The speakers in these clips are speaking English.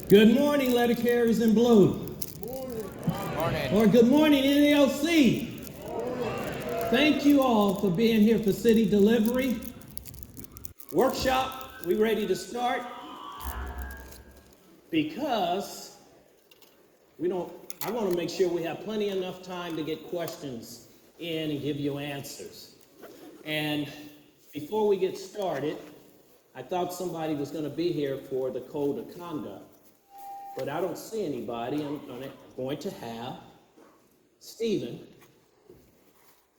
Good morning, letter carriers in blue. Morning. Or good morning, NALC. Thank you all for being here for City Delivery Workshop. We ready to start? Because I want to make sure we have plenty enough time to get questions in and give you answers. And before we get started, I thought somebody was going to be here for the code of conduct, but I don't see anybody. I'm going to have Stephen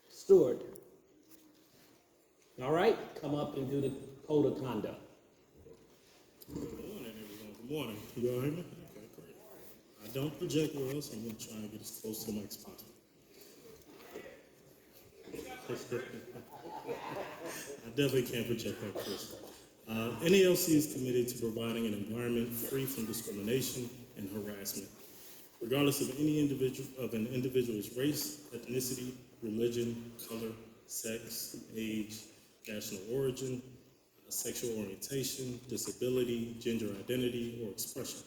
Stewart, all right, come up and do the code of conduct. Good morning, everyone. Good morning. Can you all hear me? Okay, great. I don't project well, so I'm going to try and get as close to the mic as possible. I definitely can't project like this. NALC is committed to providing an environment free from discrimination and harassment, regardless of an individual's race, ethnicity, religion, color, sex, age, national origin, sexual orientation, disability, gender identity, or expression.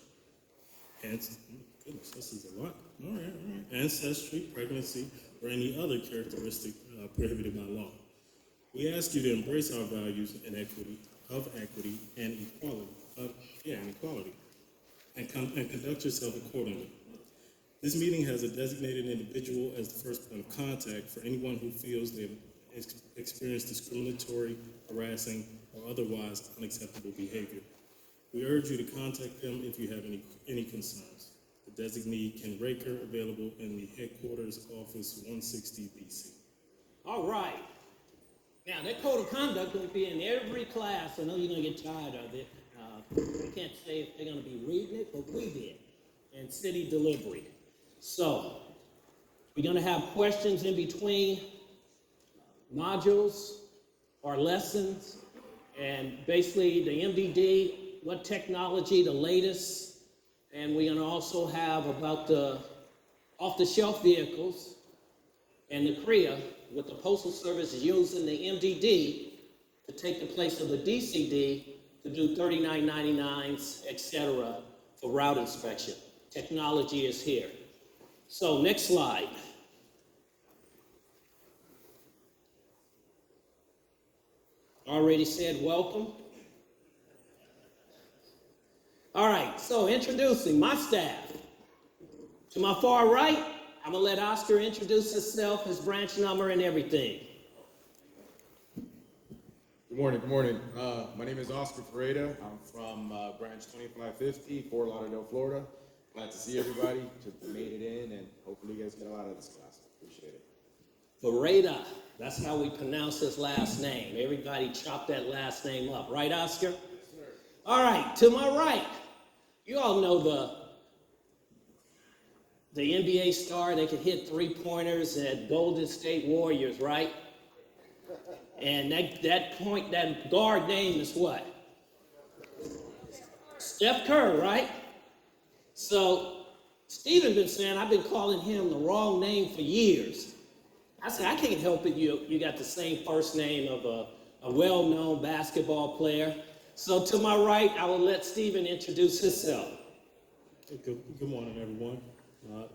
Goodness, this is a lot. All right. Ancestry, pregnancy, or any other characteristic prohibited by law. We ask you to embrace our values and equity and equality, and conduct yourself accordingly. This meeting has a designated individual as the first point of contact for anyone who feels they've experienced discriminatory, harassing, or otherwise unacceptable behavior. We urge you to contact them if you have any concerns. The designee, Ken Raker, available in the headquarters office 160 BC. All right. Now, that code of conduct will be in every class. I know you're going to get tired of it. We can't say if they're going to be reading it, but we did in City Delivery. So, we're going to have questions in between modules or lessons, and basically the MDD, what technology, the latest, and we're going to also have about the off-the-shelf vehicles and the CREA, with the Postal Service using the MDD to take the place of the DCD to do 3999s, etc., for route inspection. Technology is here. So next slide. Already said welcome. All right, so introducing my staff. To my far right, I'm gonna let Oscar introduce himself, his branch number, and everything. Good morning. My name is Oscar Ferreira. I'm from branch 2550, Fort Lauderdale, Florida. Glad to see everybody. Just made it in, and hopefully you guys get a lot out of this class. Appreciate it. Ferreira, that's how we pronounce his last name. Everybody chop that last name up, right, Oscar? Yes, sir. All right, to my right, you all know the NBA star that could hit three-pointers at Golden State Warriors, right? And that guard name is what? Steph Curry, right? So Stephen been saying I've been calling him the wrong name for years. I said, I can't help it. You got the same first name of a well-known basketball player. So to my right, I will let Stephen introduce himself. Good morning, everyone.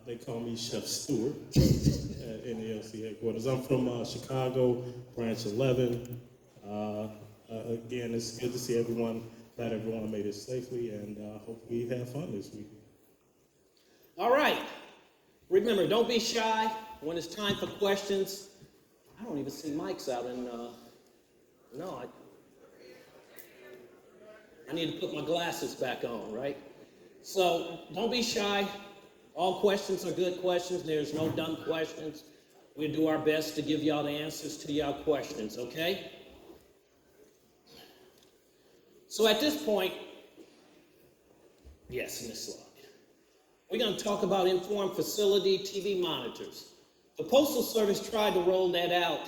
They call me Chef Stewart at NALC headquarters. I'm from Chicago, branch 11. Again, it's good to see everyone. Glad everyone made it safely, and hope we have fun this week. All right. Remember, don't be shy. When it's time for questions, I don't even see mics out in, I need to put my glasses back on, right? So don't be shy. All questions are good questions. There's no dumb questions. We'll do our best to give y'all the answers to y'all questions, okay? So at this point, yes, in this slide, we're going to talk about informed facility TV monitors. The Postal Service tried to roll that out,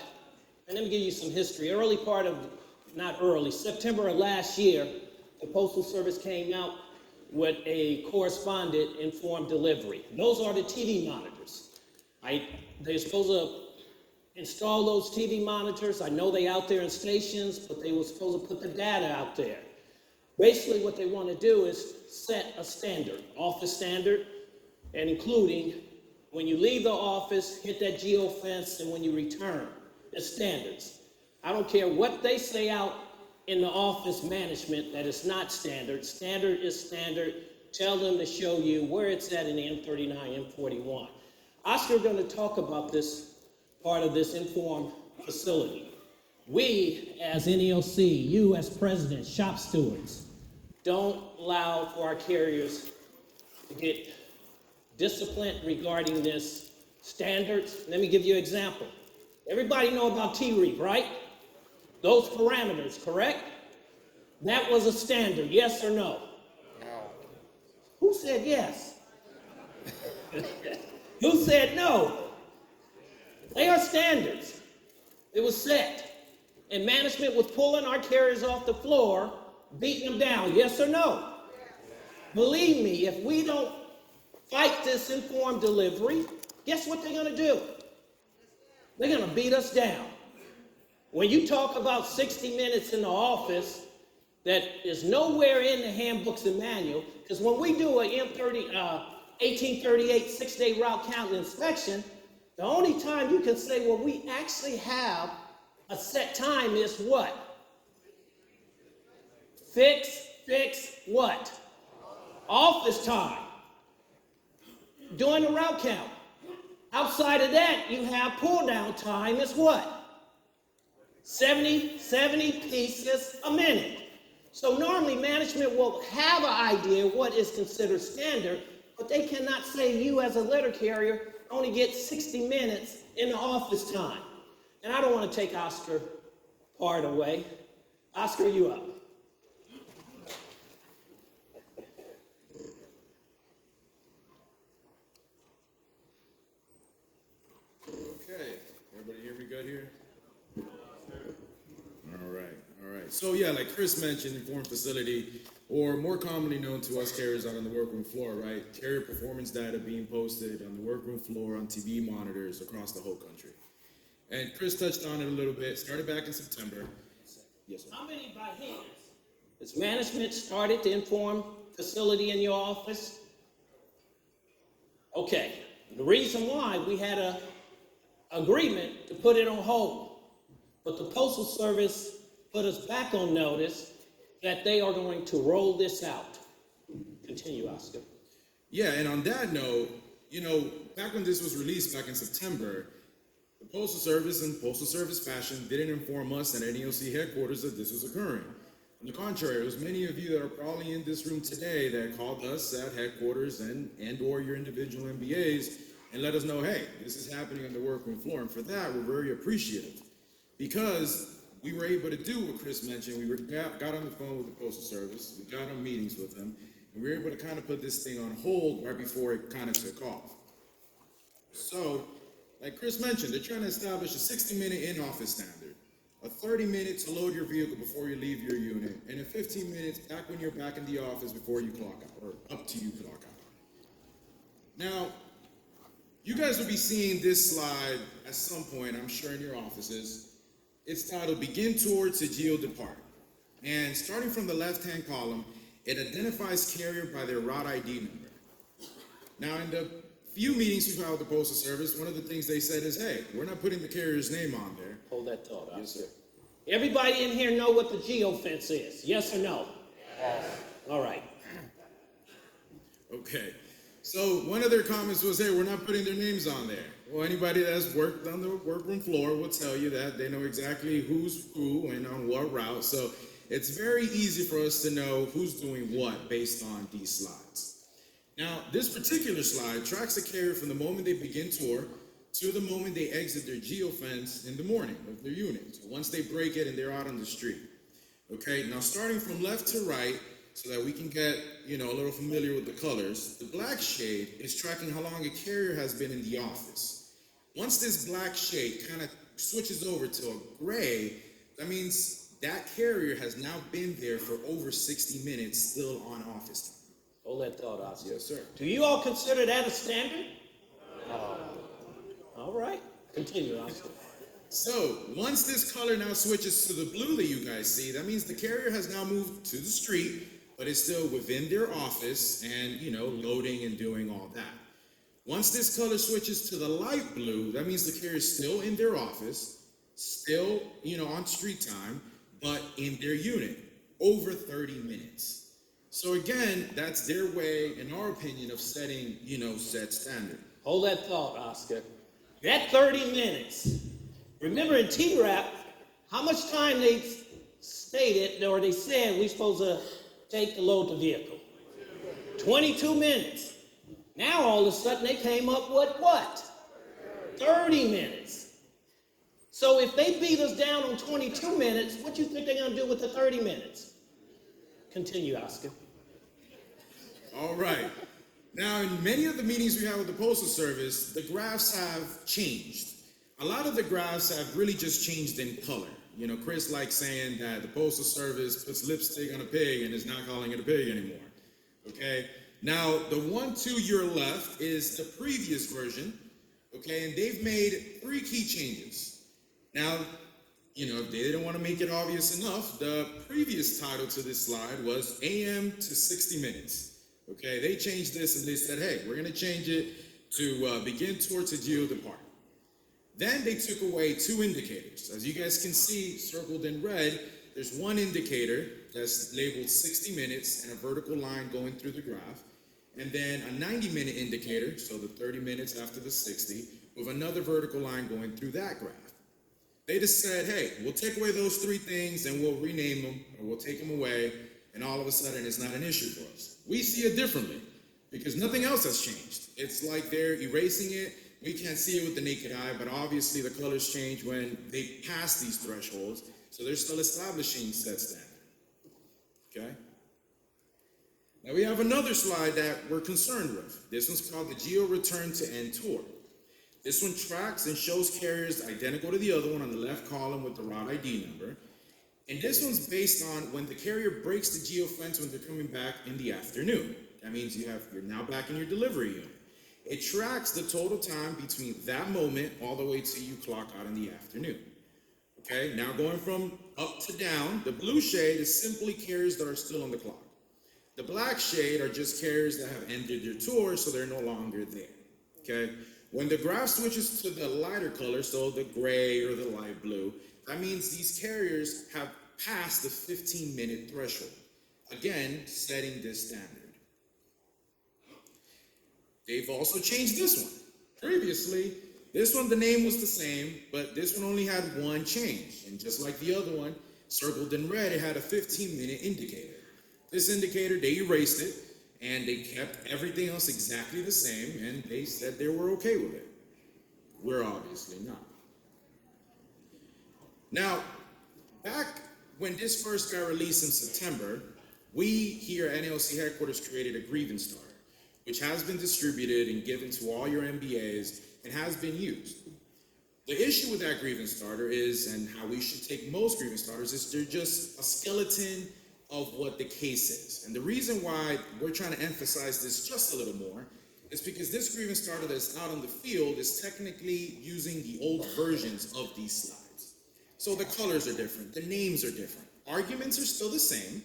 and let me give you some history. September of last year, the Postal Service came out with a correspondent informed delivery. Those are the TV monitors. They're supposed to install those TV monitors. I know they're out there in stations, but they were supposed to put the data out there. Basically, what they want to do is set a standard, office standard, and including when you leave the office, hit that geo fence, and when you return, the standards. I don't care what they say out in the office management that is not standard. Standard is standard. Tell them to show you where it's at in the M39, M41. Oscar's going to talk about this part of this informed facility. We, as NALC, you as president, shop stewards, don't allow for our carriers to get disciplined regarding this standards. Let me give you an example. Everybody know about T-REAP, right? Those parameters, correct? That was a standard, yes or no? No. Who said yes? Who said no? They are standards. It was set. And management was pulling our carriers off the floor, beating them down, yes or no? Believe me, if we don't fight this informed delivery, guess what they're gonna do? They're gonna beat us down. When you talk about 60 minutes in the office, that is nowhere in the handbooks and manual, because when we do a 1838 6-day route count inspection, the only time you can say, well, we actually have a set time is what? Fix what? Office time. During the route count. Outside of that, you have pull down time is what? 70 pieces a minute. So normally management will have an idea what is considered standard, but they cannot say you as a letter carrier only get 60 minutes in the office time. And I don't want to take Oscar part away. Oscar, you up. Okay, everybody hear me good here? All right. So yeah, like Chris mentioned, informed facility, or more commonly known to us carriers out on the workroom floor, right? Carrier performance data being posted on the workroom floor on TV monitors across the whole country. And Chris touched on it a little bit, started back in September. Yes, sir. How many by hands? Has management started to inform facility in your office? Okay, the reason why we had a agreement to put it on hold, but the Postal Service put us back on notice that they are going to roll this out. Continue, Oscar. Yeah, and on that note, back when this was released back in September, the Postal Service in Postal Service fashion didn't inform us at NALC headquarters that this was occurring. On the contrary, there's many of you that are probably in this room today that called us at headquarters and or your individual MBAs and let us know, hey, this is happening on the workroom floor. And for that, we're very appreciative because we were able to do what Chris mentioned. We got on the phone with the Postal Service, we got on meetings with them, and we were able to kind of put this thing on hold right before it kind of took off. So, like Chris mentioned, they're trying to establish a 60-minute in-office standard, a 30 minutes to load your vehicle before you leave your unit, and a 15 minutes back when you're back in the office before you clock out, or up to you clock out. Now, you guys will be seeing this slide at some point, I'm sure, in your offices. It's titled Begin Tour to Geo Depart. And starting from the left-hand column, it identifies carrier by their route ID number. Now, in the few meetings we've had with the Postal Service, one of the things they said is, hey, we're not putting the carrier's name on there. Hold that thought, Oscar. Yes, sir. Everybody in here know what the geofence is, yes or no? Yes. All right. Okay. So one of their comments was, hey, we're not putting their names on there. Well, anybody that's worked on the workroom floor will tell you that they know exactly who's who and on what route. So it's very easy for us to know who's doing what based on these slides. Now, this particular slide tracks the carrier from the moment they begin tour to the moment they exit their geofence in the morning of their unit. So once they break it and they're out on the street. Okay, now starting from left to right, so that we can get, a little familiar with the colors, the black shade is tracking how long a carrier has been in the office. Once this black shade kind of switches over to a gray, that means that carrier has now been there for over 60 minutes still on office time. Hold that thought, Oscar. Yes, sir. Do you all consider that a standard? All right. Continue, Oscar. So once this color now switches to the blue that you guys see, that means the carrier has now moved to the street but it's still within their office and, loading and doing all that. Once this color switches to the light blue, that means the carrier is still in their office, still, on street time, but in their unit, over 30 minutes. So again, that's their way, in our opinion, of setting, set standard. Hold that thought, Oscar. That 30 minutes. Remember in T-RAP, how much time they stated or they said we're supposed to take to load the vehicle? 22 minutes. Now all of a sudden they came up with what? 30 minutes. So if they beat us down on 22 minutes, what do you think they're going to do with the 30 minutes? Continue, Oscar. All right. Now, in many of the meetings we have with the Postal Service, the graphs have changed. A lot of the graphs have really just changed in color. Chris likes saying that the Postal Service puts lipstick on a pig and is not calling it a pig anymore. Okay? Now, the one to your left is the previous version. Okay? And they've made 3 key changes. Now, if they didn't want to make it obvious enough, the previous title to this slide was AM to 60 minutes. Okay, they changed this and they said, hey, we're going to change it to begin towards the Geo depart. Then they took away 2 indicators. As you guys can see, circled in red, there's one indicator that's labeled 60 minutes and a vertical line going through the graph. And then a 90-minute indicator, so the 30 minutes after the 60, with another vertical line going through that graph. They just said, hey, we'll take away those 3 things and we'll rename them or we'll take them away, and all of a sudden it's not an issue for us. We see it differently because nothing else has changed. It's like they're erasing it. We can't see it with the naked eye, but obviously the colors change when they pass these thresholds, so they're still establishing set standard. Okay? Now we have another slide that we're concerned with. This one's called the Geo Return to End Tour. This one tracks and shows carriers identical to the other one on the left column with the route ID number. And this one's based on when the carrier breaks the geo fence when they're coming back in the afternoon. That means you're now back in your delivery unit. It tracks the total time between that moment all the way till you clock out in the afternoon. Okay, now going from up to down, the blue shade is simply carriers that are still on the clock. The black shade are just carriers that have ended their tour, so they're no longer there. Okay, when the graph switches to the lighter color, so the gray or the light blue, that means these carriers have passed the 15-minute threshold. Again, setting this standard. They've also changed this one. Previously, this one, the name was the same, but this one only had one change. And just like the other one, circled in red, it had a 15-minute indicator. This indicator, they erased it, and they kept everything else exactly the same, and they said they were okay with it. We're obviously not. Now, back when this first got released in September, we here at NALC headquarters created a grievance starter, which has been distributed and given to all your MBAs and has been used. The issue with that grievance starter is, and how we should take most grievance starters, is they're just a skeleton of what the case is. And the reason why we're trying to emphasize this just a little more is because this grievance starter that's out on the field is technically using the old versions of these slides. So the colors are different, the names are different. Arguments are still the same,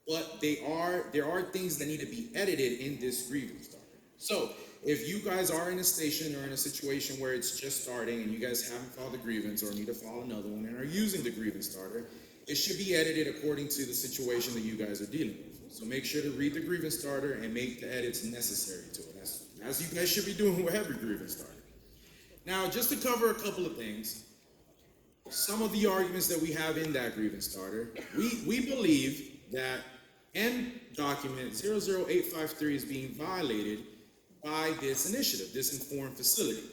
but there are things that need to be edited in this grievance starter. So if you guys are in a station or in a situation where it's just starting and you guys haven't filed a grievance or need to file another one and are using the grievance starter, it should be edited according to the situation that you guys are dealing with. So make sure to read the grievance starter and make the edits necessary to it, as you guys should be doing with every grievance starter. Now, just to cover a couple of things, some of the arguments that we have in that grievance starter, we believe that N document 00853 is being violated by this initiative, this informed facility.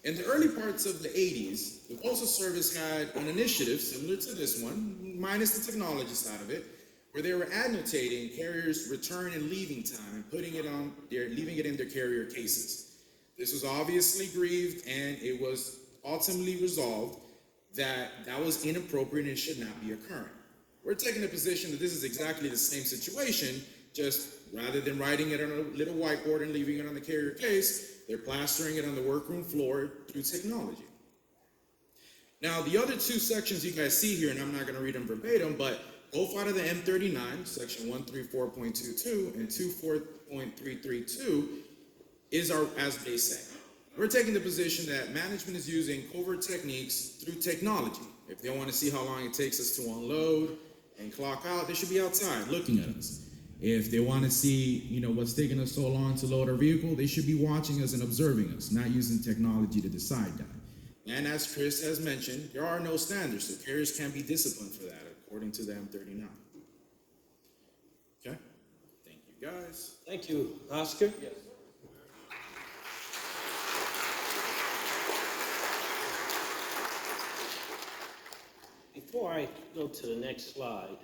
In the early parts of the 80s, the Postal Service had an initiative similar to this one, minus the technology side of it, where they were annotating carriers' return and leaving time and leaving it in their carrier cases. This was obviously grieved, and it was ultimately resolved that was inappropriate and should not be occurring. We're taking the position that this is exactly the same situation, just rather than writing it on a little whiteboard and leaving it on the carrier case, they're plastering it on the workroom floor through technology. Now, the other two sections you guys see here, and I'm not going to read them verbatim, but both out of the M39, section 134.22 and 24.332 is as they say. We're taking the position that management is using covert techniques through technology. If they want to see how long it takes us to unload and clock out, they should be outside looking at us. If they want to see, what's taking us so long to load our vehicle, they should be watching us and observing us, not using technology to decide that. And as Chris has mentioned, there are no standards, so carriers can be disciplined for that, according to the M39. Okay? Thank you, guys. Thank you, Oscar. Yes. Before I go to the next slide,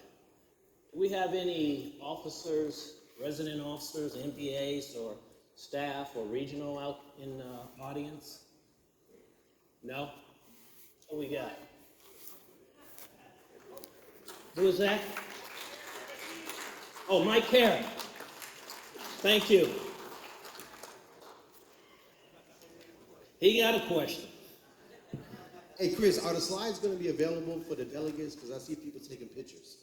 do we have any officers, resident officers, MPAs, or staff or regional out in the audience? No? What we got? Who is that? Oh, Mike Herron. Thank you. He got a question. Hey, Chris, are the slides going to be available for the delegates? Because I see people taking pictures.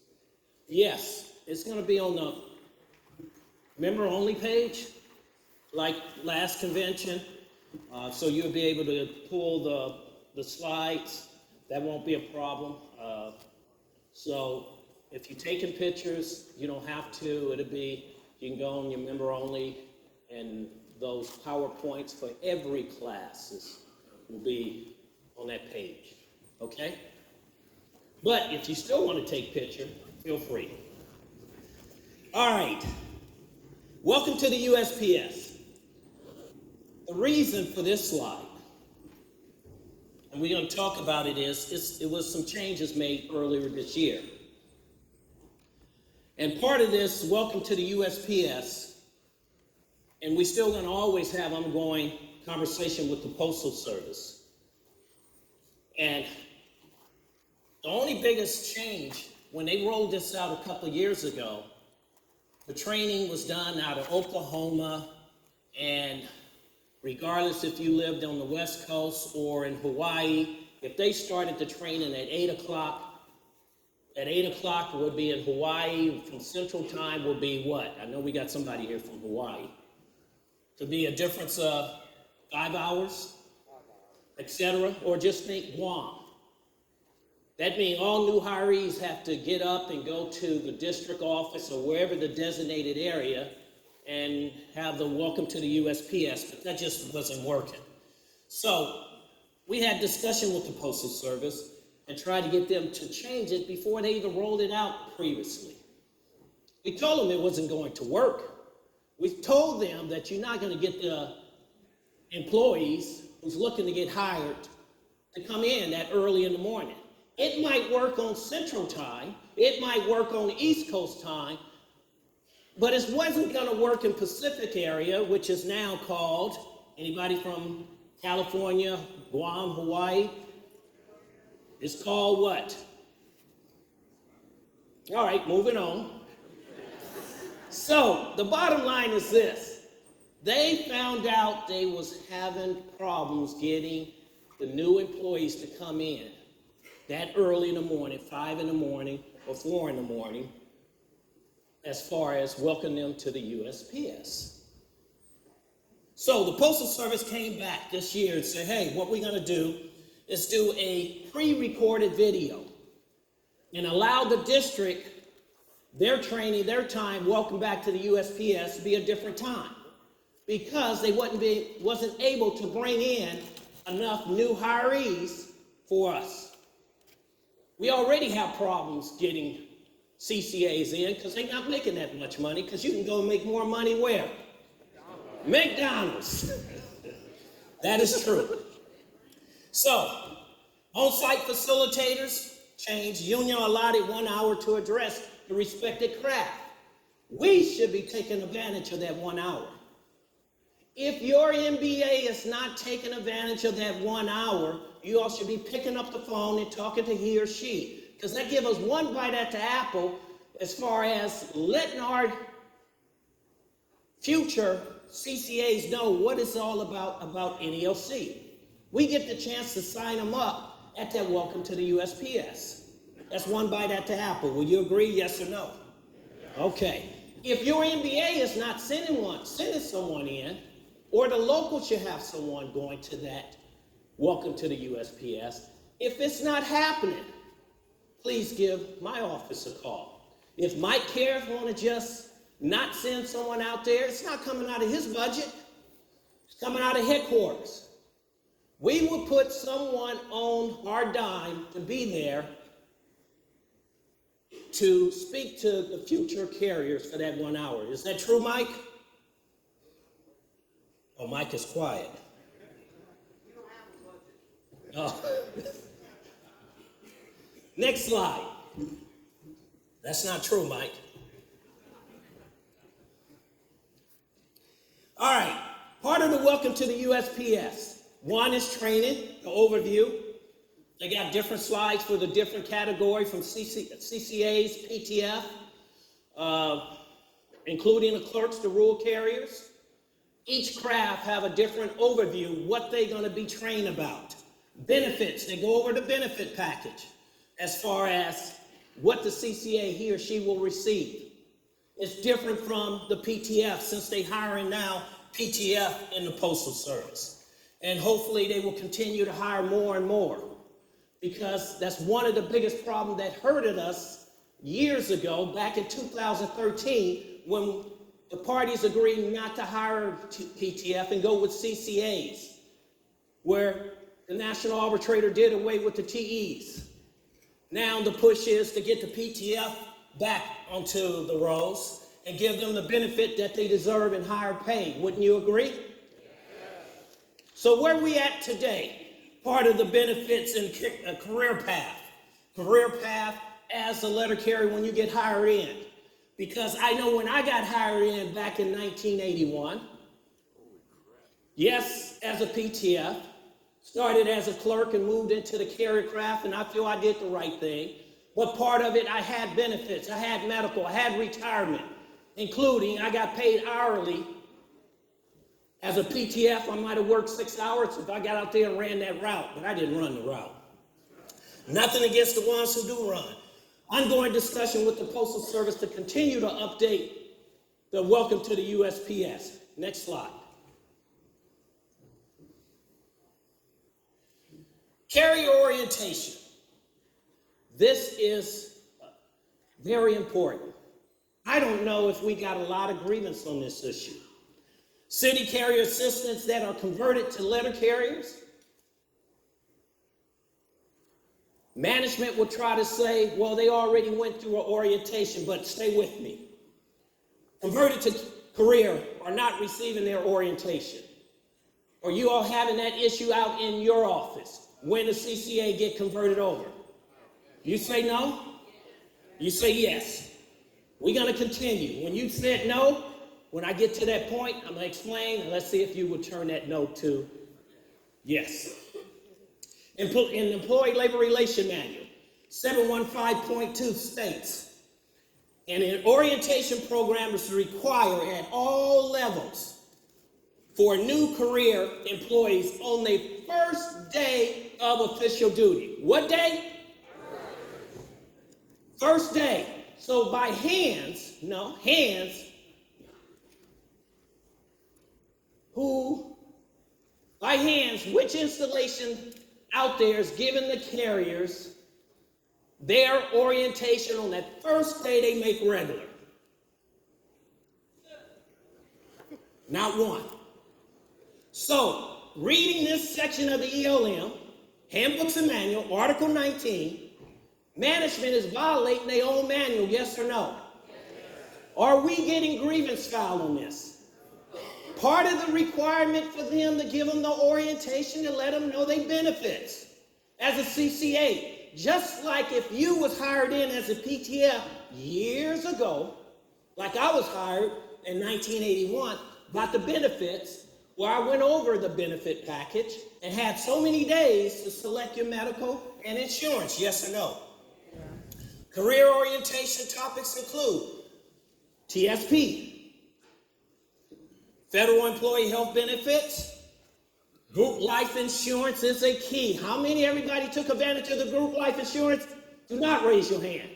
Yes, it's going to be on the member-only page, like last convention. So you'll be able to pull the slides. That won't be a problem. So if you're taking pictures, you don't have to. You can go on your member-only, and those PowerPoints for every class will be on that page, okay? But if you still want to take picture, feel free. All right, welcome to the USPS. The reason for this slide, and we're going to talk about it, it was some changes made earlier this year. And part of this, welcome to the USPS, and we're still going to always have ongoing conversation with the Postal Service. And the only biggest change, when they rolled this out a couple of years ago, the training was done out of Oklahoma, and regardless if you lived on the West Coast or in Hawaii, if they started the training at 8 o'clock, at 8 o'clock would be in Hawaii, from Central Time would be what? I know we got somebody here from Hawaii. Could be a difference of 5 hours, etc., or just think Guam. That means all new hirees have to get up and go to the district office or wherever the designated area and have the welcome to the USPS, but that just wasn't working. So we had discussion with the Postal Service and tried to get them to change it before they even rolled it out previously. We told them it wasn't going to work. We told them that you're not going to get the employees who's looking to get hired to come in that early in the morning. It might work on Central Time, it might work on East Coast Time, but it wasn't going to work in Pacific area, which is now called, anybody from California, Guam, Hawaii? It's called what? All right, moving on. So the bottom line is this. They found out they was having problems getting the new employees to come in that early in the morning, 5 in the morning or 4 in the morning, as far as welcoming them to the USPS. So the Postal Service came back this year and said, hey, what we're gonna do is do a pre-recorded video and allow the district, their training, their time, welcome back to the USPS, to be a different time, because they wasn't able to bring in enough new hirees for us. We already have problems getting CCAs in because they're not making that much money, because you can go make more money where? McDonald's. That is true. So, on-site facilitators changed, union allotted 1 hour to address the respected craft. We should be taking advantage of that 1 hour. If your MBA is not taking advantage of that 1 hour, you all should be picking up the phone and talking to he or she, because that gives us one bite at the apple as far as letting our future CCAs know what it's all about NALC. We get the chance to sign them up at that welcome to the USPS. That's one bite at the apple. Will you agree, yes or no? Okay. If your MBA is not sending someone in, or the local should have someone going to that welcome to the USPS, if it's not happening, please give my office a call. If Mike Cares want to just not send someone out there, it's not coming out of his budget. It's coming out of headquarters. We will put someone on our dime to be there to speak to the future carriers for that 1 hour. Is that true, Mike? Oh, Mike is quiet. Oh. Next slide. That's not true, Mike. All right. Part of the welcome to the USPS. One is training, the overview. They got different slides for the different category from CCAs, PTF, including the clerks, the rural carriers. Each craft have a different overview, what they're going to be trained about. Benefits, they go over the benefit package as far as what the CCA he or she will receive. It's different from the PTF since they're hiring now PTF in the Postal Service. And hopefully they will continue to hire more and more, because that's one of the biggest problems that hurted us years ago, back in 2013, when the parties agreed not to hire PTF and go with CCAs, where the national arbitrator did away with the TEs. Now the push is to get the PTF back onto the rolls and give them the benefit that they deserve in higher pay. Wouldn't you agree? So where we at today? Part of the benefits in a career path. Career path as a letter carrier when you get hired in. Because I know when I got hired in back in 1981, yes, as a PTF, started as a clerk and moved into the carrier craft, and I feel I did the right thing. But part of it, I had benefits, I had medical, I had retirement, including I got paid hourly. As a PTF, I might have worked 6 hours if I got out there and ran that route, but I didn't run the route. Nothing against the ones who do run. Ongoing discussion with the Postal Service to continue to update the welcome to the USPS. Next slide. Carrier orientation. This is very important. I don't know if we got a lot of grievance on this issue. City carrier assistants that are converted to letter carriers. Management will try to say, well, they already went through an orientation, but stay with me. Converted to career are not receiving their orientation. Or you all having that issue out in your office when the CCA get converted over. You say no? You say yes. We're going to continue. When you said no, when I get to that point, I'm going to explain, and let's see if you would turn that no to yes. In the Employee Labor Relation Manual, 715.2 states, and an orientation program is required at all levels for new career employees on their first day of official duty. What day? First day. So by hands, which installation out there is giving the carriers their orientation on that first day they make regular? Not one. So, reading this section of the ELM, Handbooks and Manual, Article 19, management is violating their own manual, yes or no? Are we getting grievance filed on this? Part of the requirement for them to give them the orientation to let them know their benefits as a CCA. Just like if you was hired in as a PTF years ago, like I was hired in 1981, about the benefits, where I went over the benefit package and had so many days to select your medical and insurance, yes or no? Yeah. Career orientation topics include TSP, federal employee health benefits, group life insurance is a key. How many everybody took advantage of the group life insurance? Do not raise your hand.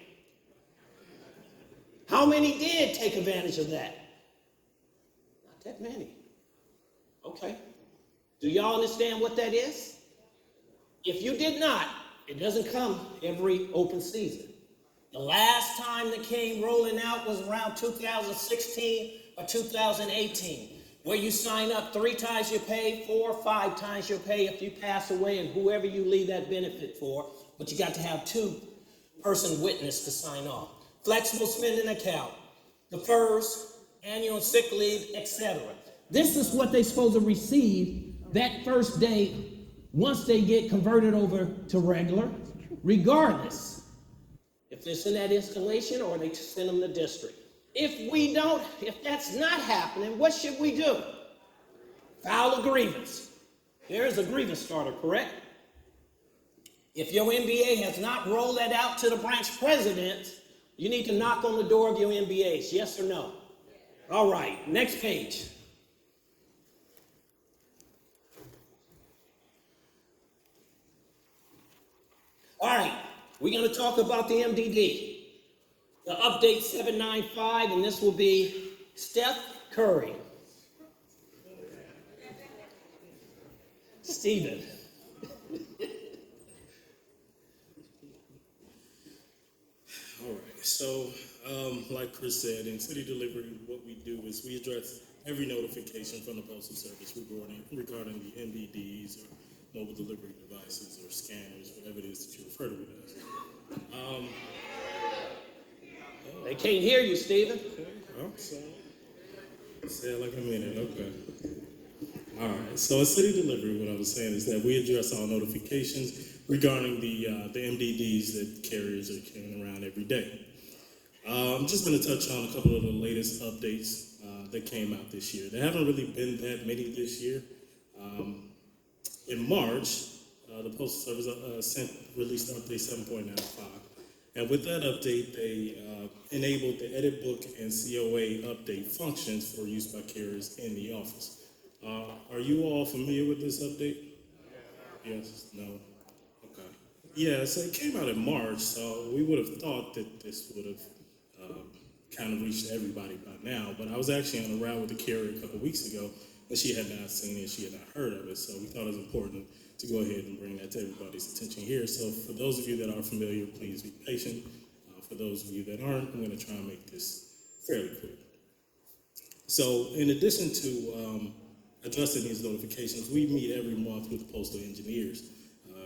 How many did take advantage of that? Not that many. Okay. Do y'all understand what that is? If you did not, it doesn't come every open season. The last time that came rolling out was around 2016 or 2018, where you sign up 3 times your pay, 4 or 5 times your pay if you pass away and whoever you leave that benefit for, but you got to have 2-person witness to sign off. Flexible spending account, the FERS, annual sick leave, etc. This is what they're supposed to receive that first day once they get converted over to regular, regardless if it's in that installation or they send them to district. If that's not happening, what should we do? File a grievance. There is a grievance starter, correct? If your MBA has not rolled that out to the branch president, you need to knock on the door of your MBAs, yes or no? All right, next page. All right, we're going to talk about the MDD. The update 795, and this will be Steph Curry. Stephen. All right, so like Chris said, in city delivery, what we do is we address every notification from the Postal Service regarding the MDDs or mobile delivery devices or scanners, whatever it is that you refer to it as. They can't hear you, Stephen. I'm sorry. Say it like a minute, okay. All right, so in city delivery, what I was saying is that we address all notifications regarding the MDDs that carriers are carrying around every day. I'm just going to touch on a couple of the latest updates that came out this year. There haven't really been that many this year. In March, the Postal Service released update 7.95. And with that update, they enabled the edit book and COA update functions for use by carriers in the office. Are you all familiar with this update? Yes? No? Okay. Yeah, so it came out in March, so we would have thought that this would have kind of reached everybody by now. But I was actually on a route with the carrier a couple weeks ago, and she had not seen it, she had not heard of it, so we thought it was important to go ahead and bring that to everybody's attention here. So for those of you that are familiar, please be patient. For those of you that aren't, I'm going to try and make this fairly quick. So in addition to addressing these notifications, we meet every month with the postal engineers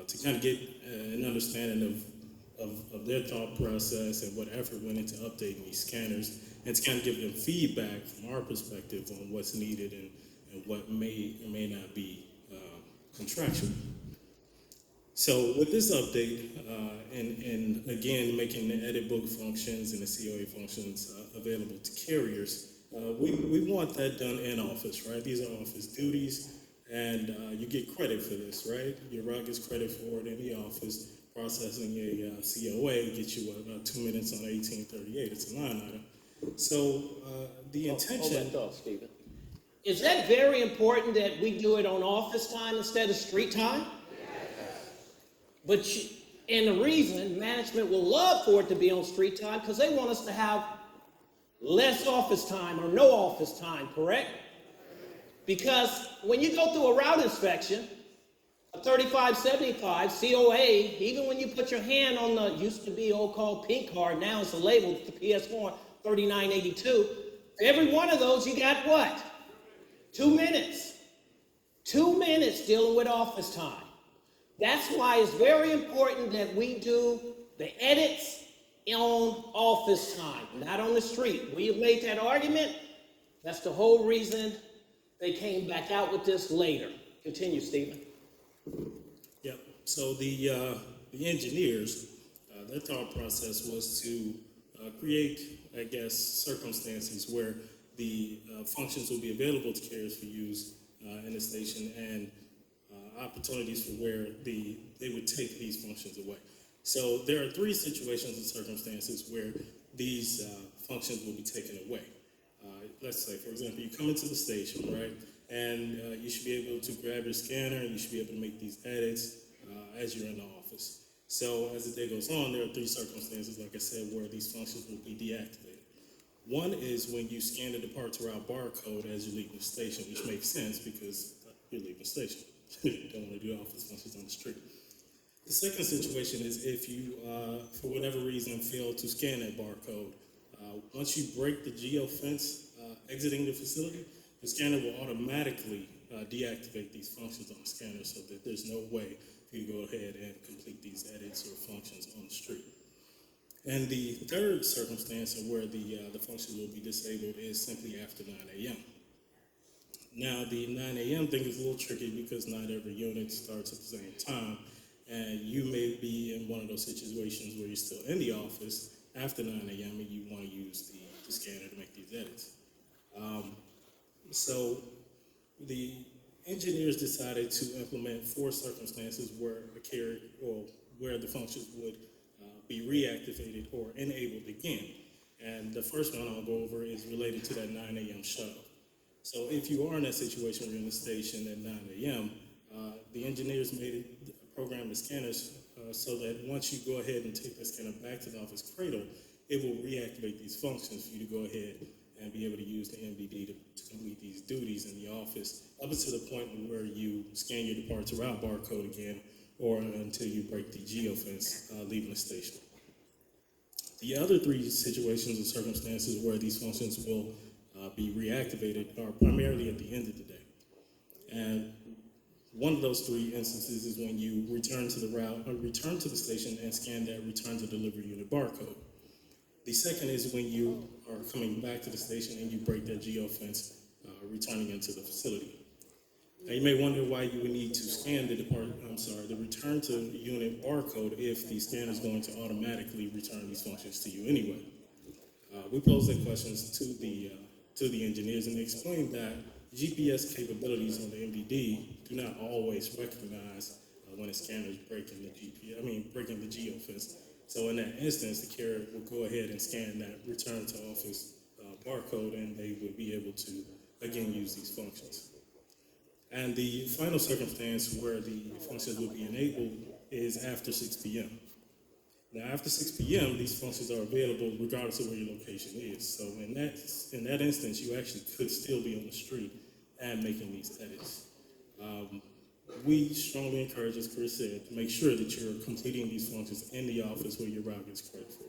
to kind of get an understanding of their thought process and what effort went into updating these scanners, and to kind of give them feedback from our perspective on what's needed and what may or may not be contractual. So with this update, and again, making the edit book functions and the COA functions available to carriers, we want that done in office, right? These are office duties, and you get credit for this, right? Your route gets credit for it in the office. Processing a COA gets you about 2 minutes on 1838. It's a line item. So the intention. Hold that thought, Stephen. Is that very important that we do it on office time instead of street time? But and the reason management will love for it to be on street time because they want us to have less office time or no office time, correct? Because when you go through a route inspection, a 3575 COA, even when you put your hand on the used to be old called pink card, now it's a label, the PS4 3982. Every one of those you got what? 2 minutes. 2 minutes dealing with office time. That's why it's very important that we do the edits on office time, not on the street. We have made that argument. That's the whole reason they came back out with this later. Continue, Stephen. Yep. So the engineers, their thought process was to create, I guess, circumstances where the functions will be available to carriers for use in the station, and opportunities for where they would take these functions away. So there are 3 situations and circumstances where these functions will be taken away. Let's say, for example, you come into the station, right? And you should be able to grab your scanner, and you should be able to make these edits as you're in the office. So as the day goes on, there are three circumstances, like I said, where these functions will be deactivated. One is when you scan the departure route barcode as you leave the station, which makes sense because you're leaving the station. You don't want to do office functions on the street. The second situation is if you, for whatever reason, fail to scan that barcode. Once you break the geofence exiting the facility, the scanner will automatically deactivate these functions on the scanner so that there's no way for you to go ahead and complete these edits or functions on the street. And the third circumstance of where the function will be disabled is simply after 9 a.m. Now, the 9 a.m. thing is a little tricky because not every unit starts at the same time, and you may be in one of those situations where you're still in the office after 9 a.m. and you want to use the scanner to make these edits. So the engineers decided to implement 4 circumstances where where the functions would be reactivated or enabled again. And the first one I'll go over is related to that 9 a.m. shuttle. So if you are in that situation where you're in the station at 9 a.m., the engineers programmed the scanners so that once you go ahead and take the scanner back to the office cradle, it will reactivate these functions for you to go ahead and be able to use the MDD to complete these duties in the office up until the point where you scan your departure route barcode again or until you break the geofence leaving the station. The other 3 situations and circumstances where these functions will be reactivated are primarily at the end of the day. And one of those 3 instances is when you return to the route or return to the station and scan that return to delivery unit barcode. The second is when you are coming back to the station and you break that geofence, returning into the facility. Now you may wonder why you would need to scan the return to unit barcode if the scanner is going to automatically return these functions to you anyway. We posed that questions to the engineers, and they explained that GPS capabilities on the MDD do not always recognize when a scanner is breaking the geofence. So in that instance, the carrier will go ahead and scan that return to office barcode, and they would be able to again use these functions. And the final circumstance where the functions will be enabled is after 6 p.m. Now, after 6 p.m., these functions are available regardless of where your location is. So in that instance, you actually could still be on the street and making these edits. We strongly encourage, as Chris said, to make sure that you're completing these functions in the office where your route gets credit for.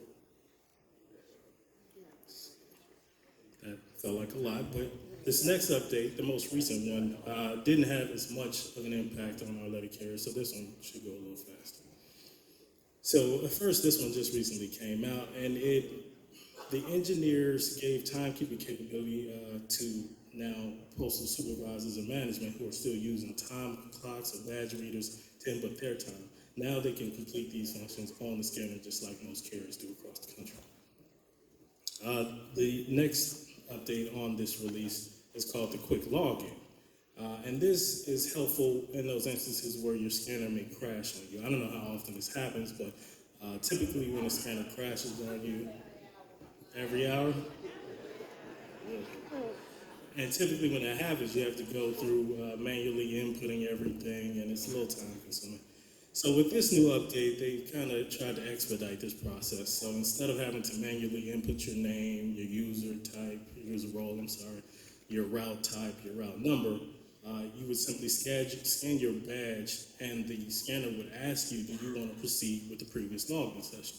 That felt like a lot, but this next update, the most recent one, didn't have as much of an impact on our letter carrier, so this one should go a little faster. So at first, this one just recently came out, and the engineers gave timekeeping capability to now postal supervisors and management who are still using time clocks or badge readers to input their time. Now they can complete these functions on the scanner just like most carriers do across the country. The next update on this release is called the quick login. And this is helpful in those instances where your scanner may crash on you. I don't know how often this happens, but typically when a scanner crashes on you, every hour. And typically when that happens, you have to go through manually inputting everything, and it's a little time consuming. So with this new update, they kind of tried to expedite this process. So instead of having to manually input your name, your user type, your user role, your route type, your route number, you would simply scan your badge, and the scanner would ask you, do you want to proceed with the previous login session?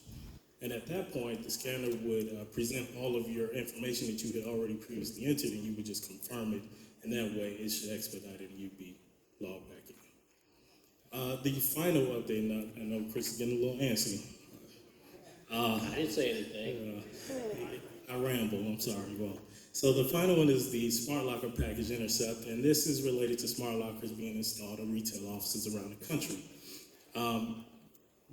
And at that point, the scanner would present all of your information that you had already previously entered, and you would just confirm it, and that way it should expedite it and you'd be logged back in. The final update, I know Chris is getting a little antsy. I didn't say anything. I ramble, I'm sorry, well. So the final one is the Smart Locker Package Intercept, and this is related to smart lockers being installed in retail offices around the country.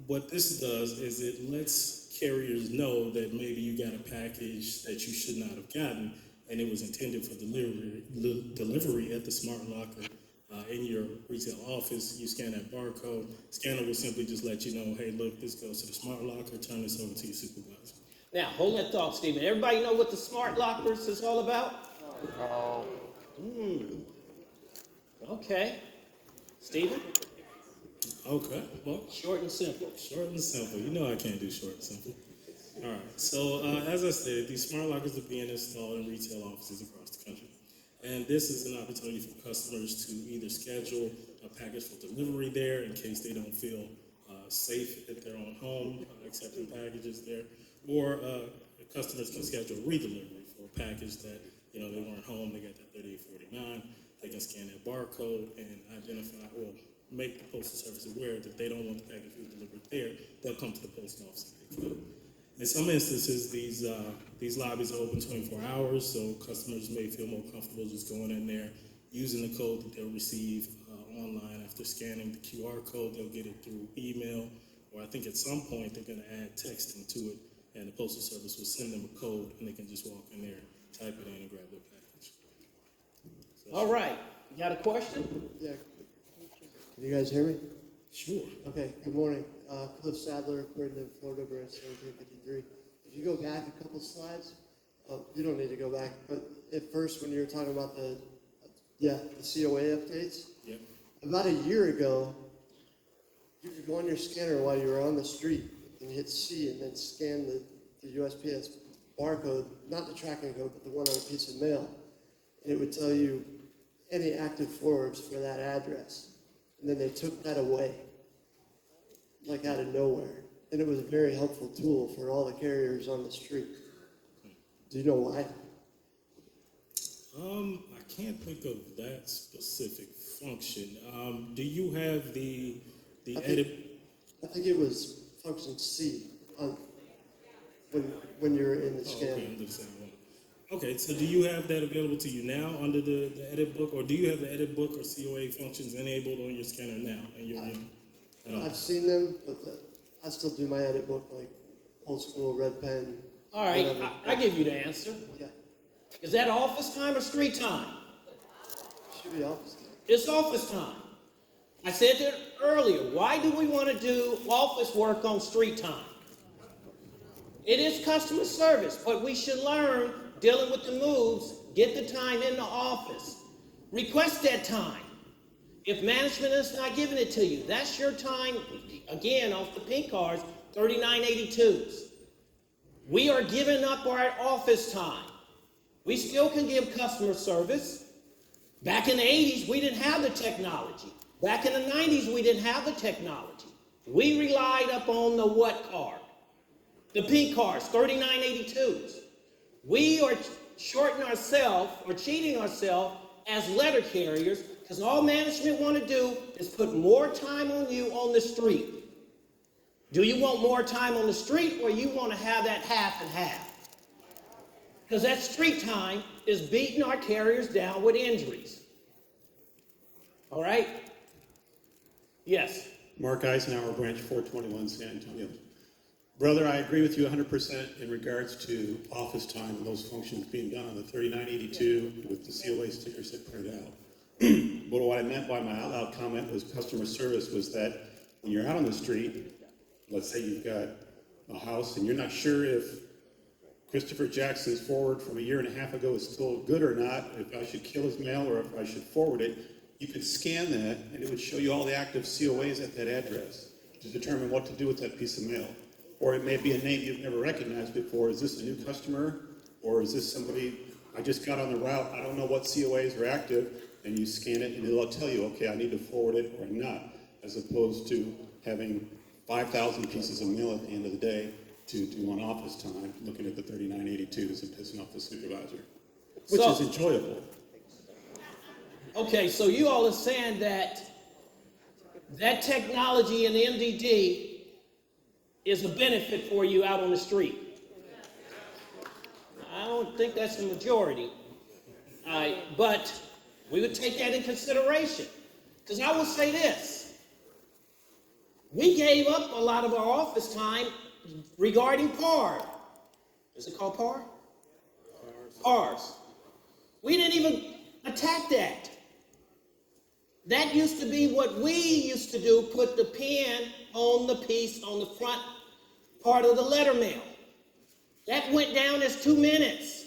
What this does is it lets carriers know that maybe you got a package that you should not have gotten, and it was intended for delivery at the smart locker in your retail office. You scan that barcode, scanner will simply just let you know, hey, look, this goes to the smart locker, turn this over to your supervisor. Now, hold that thought, Stephen. Everybody know what the smart lockers is all about? No. Okay. Stephen? Okay, well, Short and simple. short and simple. You know I can't do short and simple. All right. So as I said, these smart lockers are being installed in retail offices across the country, and this is an opportunity for customers to either schedule a package for delivery there in case they don't feel safe at their own home accepting packages there, or customers can schedule redelivery for a package that they weren't home. They got that 3849. They can scan that barcode and identify or make the postal service aware that they don't want the package delivered there. They'll come to the post office and pick it up. In some instances, these lobbies are open 24 hours, so customers may feel more comfortable just going in there, using the code that they'll receive online after scanning the QR code. They'll get it through email, or I think at some point they're going to add texting to it, and the postal service will send them a code, and they can just walk in there, type it in, and grab their package. So, All right, you got a question? Yeah. Can you guys hear me? sure. Okay, good morning. Cliff Sadler, Coordinator, Florida Branch 1753. If you go back a couple slides, you don't need to go back, but at first when you were talking about the COA updates, Yep. about a year ago, you could go on your scanner while you were on the street and hit C and then scan the USPS barcode, not the tracking code, but the one on a piece of mail. And it would tell you any active forwards for that address. And then they took that away, like out of nowhere. And it was a very helpful tool for all the carriers on the street. Do you know why? I can't think of that specific function. Do you have the edit? I think it was function C on when you're in the scanner. Okay, under the same one. Okay, so do you have that available to you now under the edit book, or do you have the edit book or COA functions enabled on your scanner now? I've seen them, but I still do my edit book like old school red pen. All right, whatever. I give you the answer. Yeah, Is that office time or street time? should be office time. It's office time. I said that earlier. Why do we want to do office work on street time? It is customer service, but we should learn dealing with the moves, get the time in the office. Request that time. If management is not giving it to you, that's your time, again, off the pink cards, 3982s. We are giving up our office time. We still can give customer service. Back in the 80s, we didn't have the technology. Back in the 90s, we didn't have the technology. We relied upon the what card? The pink cards, 3982s. We are shorting ourselves or cheating ourselves as letter carriers because all management want to do is put more time on you on the street. Do you want more time on the street or you want to have that half and half? Because that street time is beating our carriers down with injuries. All right? Yes. Mark Eisenhower, Branch 421, San Antonio. Brother, I agree with you 100% in regards to office time and those functions being done on the 3982 with the COA stickers that printed out. But what I meant by my out loud comment was customer service was that when you're out on the street, let's say you've got a house and you're not sure if Christopher Jackson's forward from a year and a half ago is still good or not, if I should kill his mail or if I should forward it, you could scan that and it would show you all the active COAs at that address to determine what to do with that piece of mail. Or it may be a name you've never recognized before. Is this a new customer? Or is this somebody I just got on the route, I don't know what COAs are active, and you scan it and it'll tell you, okay, I need to forward it or not, as opposed to having 5,000 pieces of mail at the end of the day to do on office time, looking at the 3982s and pissing off the supervisor, which is enjoyable. Okay, so you all are saying that technology in the MDD is a benefit for you out on the street. I don't think that's the majority. But we would take that in consideration. Because I will say this. We gave up a lot of our office time regarding PAR. Is it called PAR? PARs. We didn't even attack that. That used to be what we used to do, put the pen on the piece on the front part of the letter mail. That went down as 2 minutes.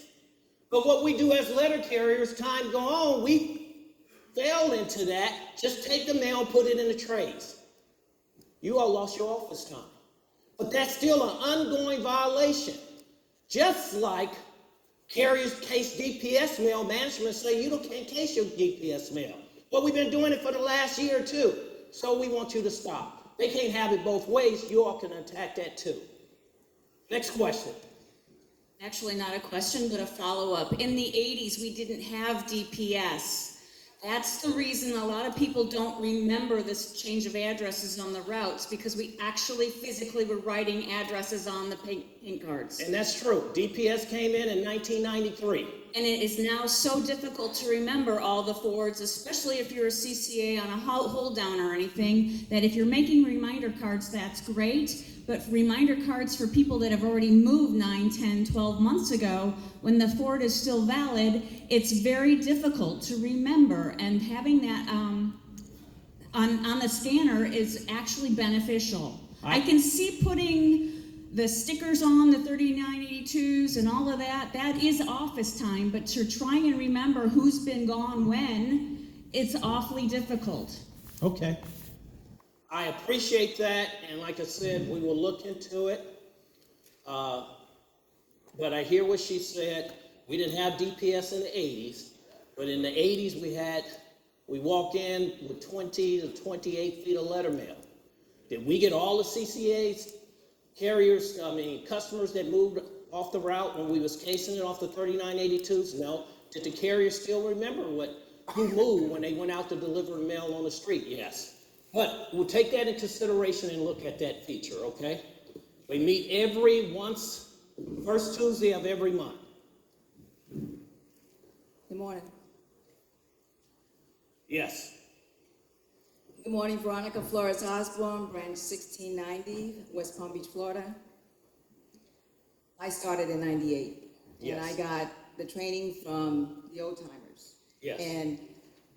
But what we do as letter carriers, time go on, we fell into that. Just take the mail and put it in the trays. you all lost your office time. But that's still an ongoing violation. Just like carriers case DPS mail, management say you can't case your DPS mail. Well, we've been doing it for the last year or two, so we want you to stop. They can't have it both ways. You all can attack that too. Next question. Actually, not a question, but a follow-up. In the 80s, we didn't have DPS. That's the reason a lot of people don't remember this change of addresses on the routes, because we actually physically were writing addresses on the paint cards. And that's true. DPS came in 1993. And it is now so difficult to remember all the forwards, especially if you're a CCA on a hold down or anything, that if you're making reminder cards, that's great. But reminder cards for people that have already moved 9, 10, 12 months ago, when the forward is still valid, it's very difficult to remember. And having that on the scanner is actually beneficial. I can see putting the stickers on the 3982s and all of that, that is office time, but to try and remember who's been gone when, it's awfully difficult. Okay. I appreciate that, and like I said, we will look into it. But I hear what she said. We didn't have DPS in the 80s, but in the 80s we walk in with 20 to 28 feet of letter mail. Did we get all the CCAs? Customers that moved off the route when we was casing it off the 3982s? No. Did the carrier still remember who moved when they went out to deliver mail on the street? Yes. But we'll take that into consideration and look at that feature, okay? We meet first Tuesday of every month. Good morning. Yes. Good morning, Veronica Flores Osborne, branch 1690, West Palm Beach, Florida. I started in 98, Yes. and I got the training from the old timers. Yes. And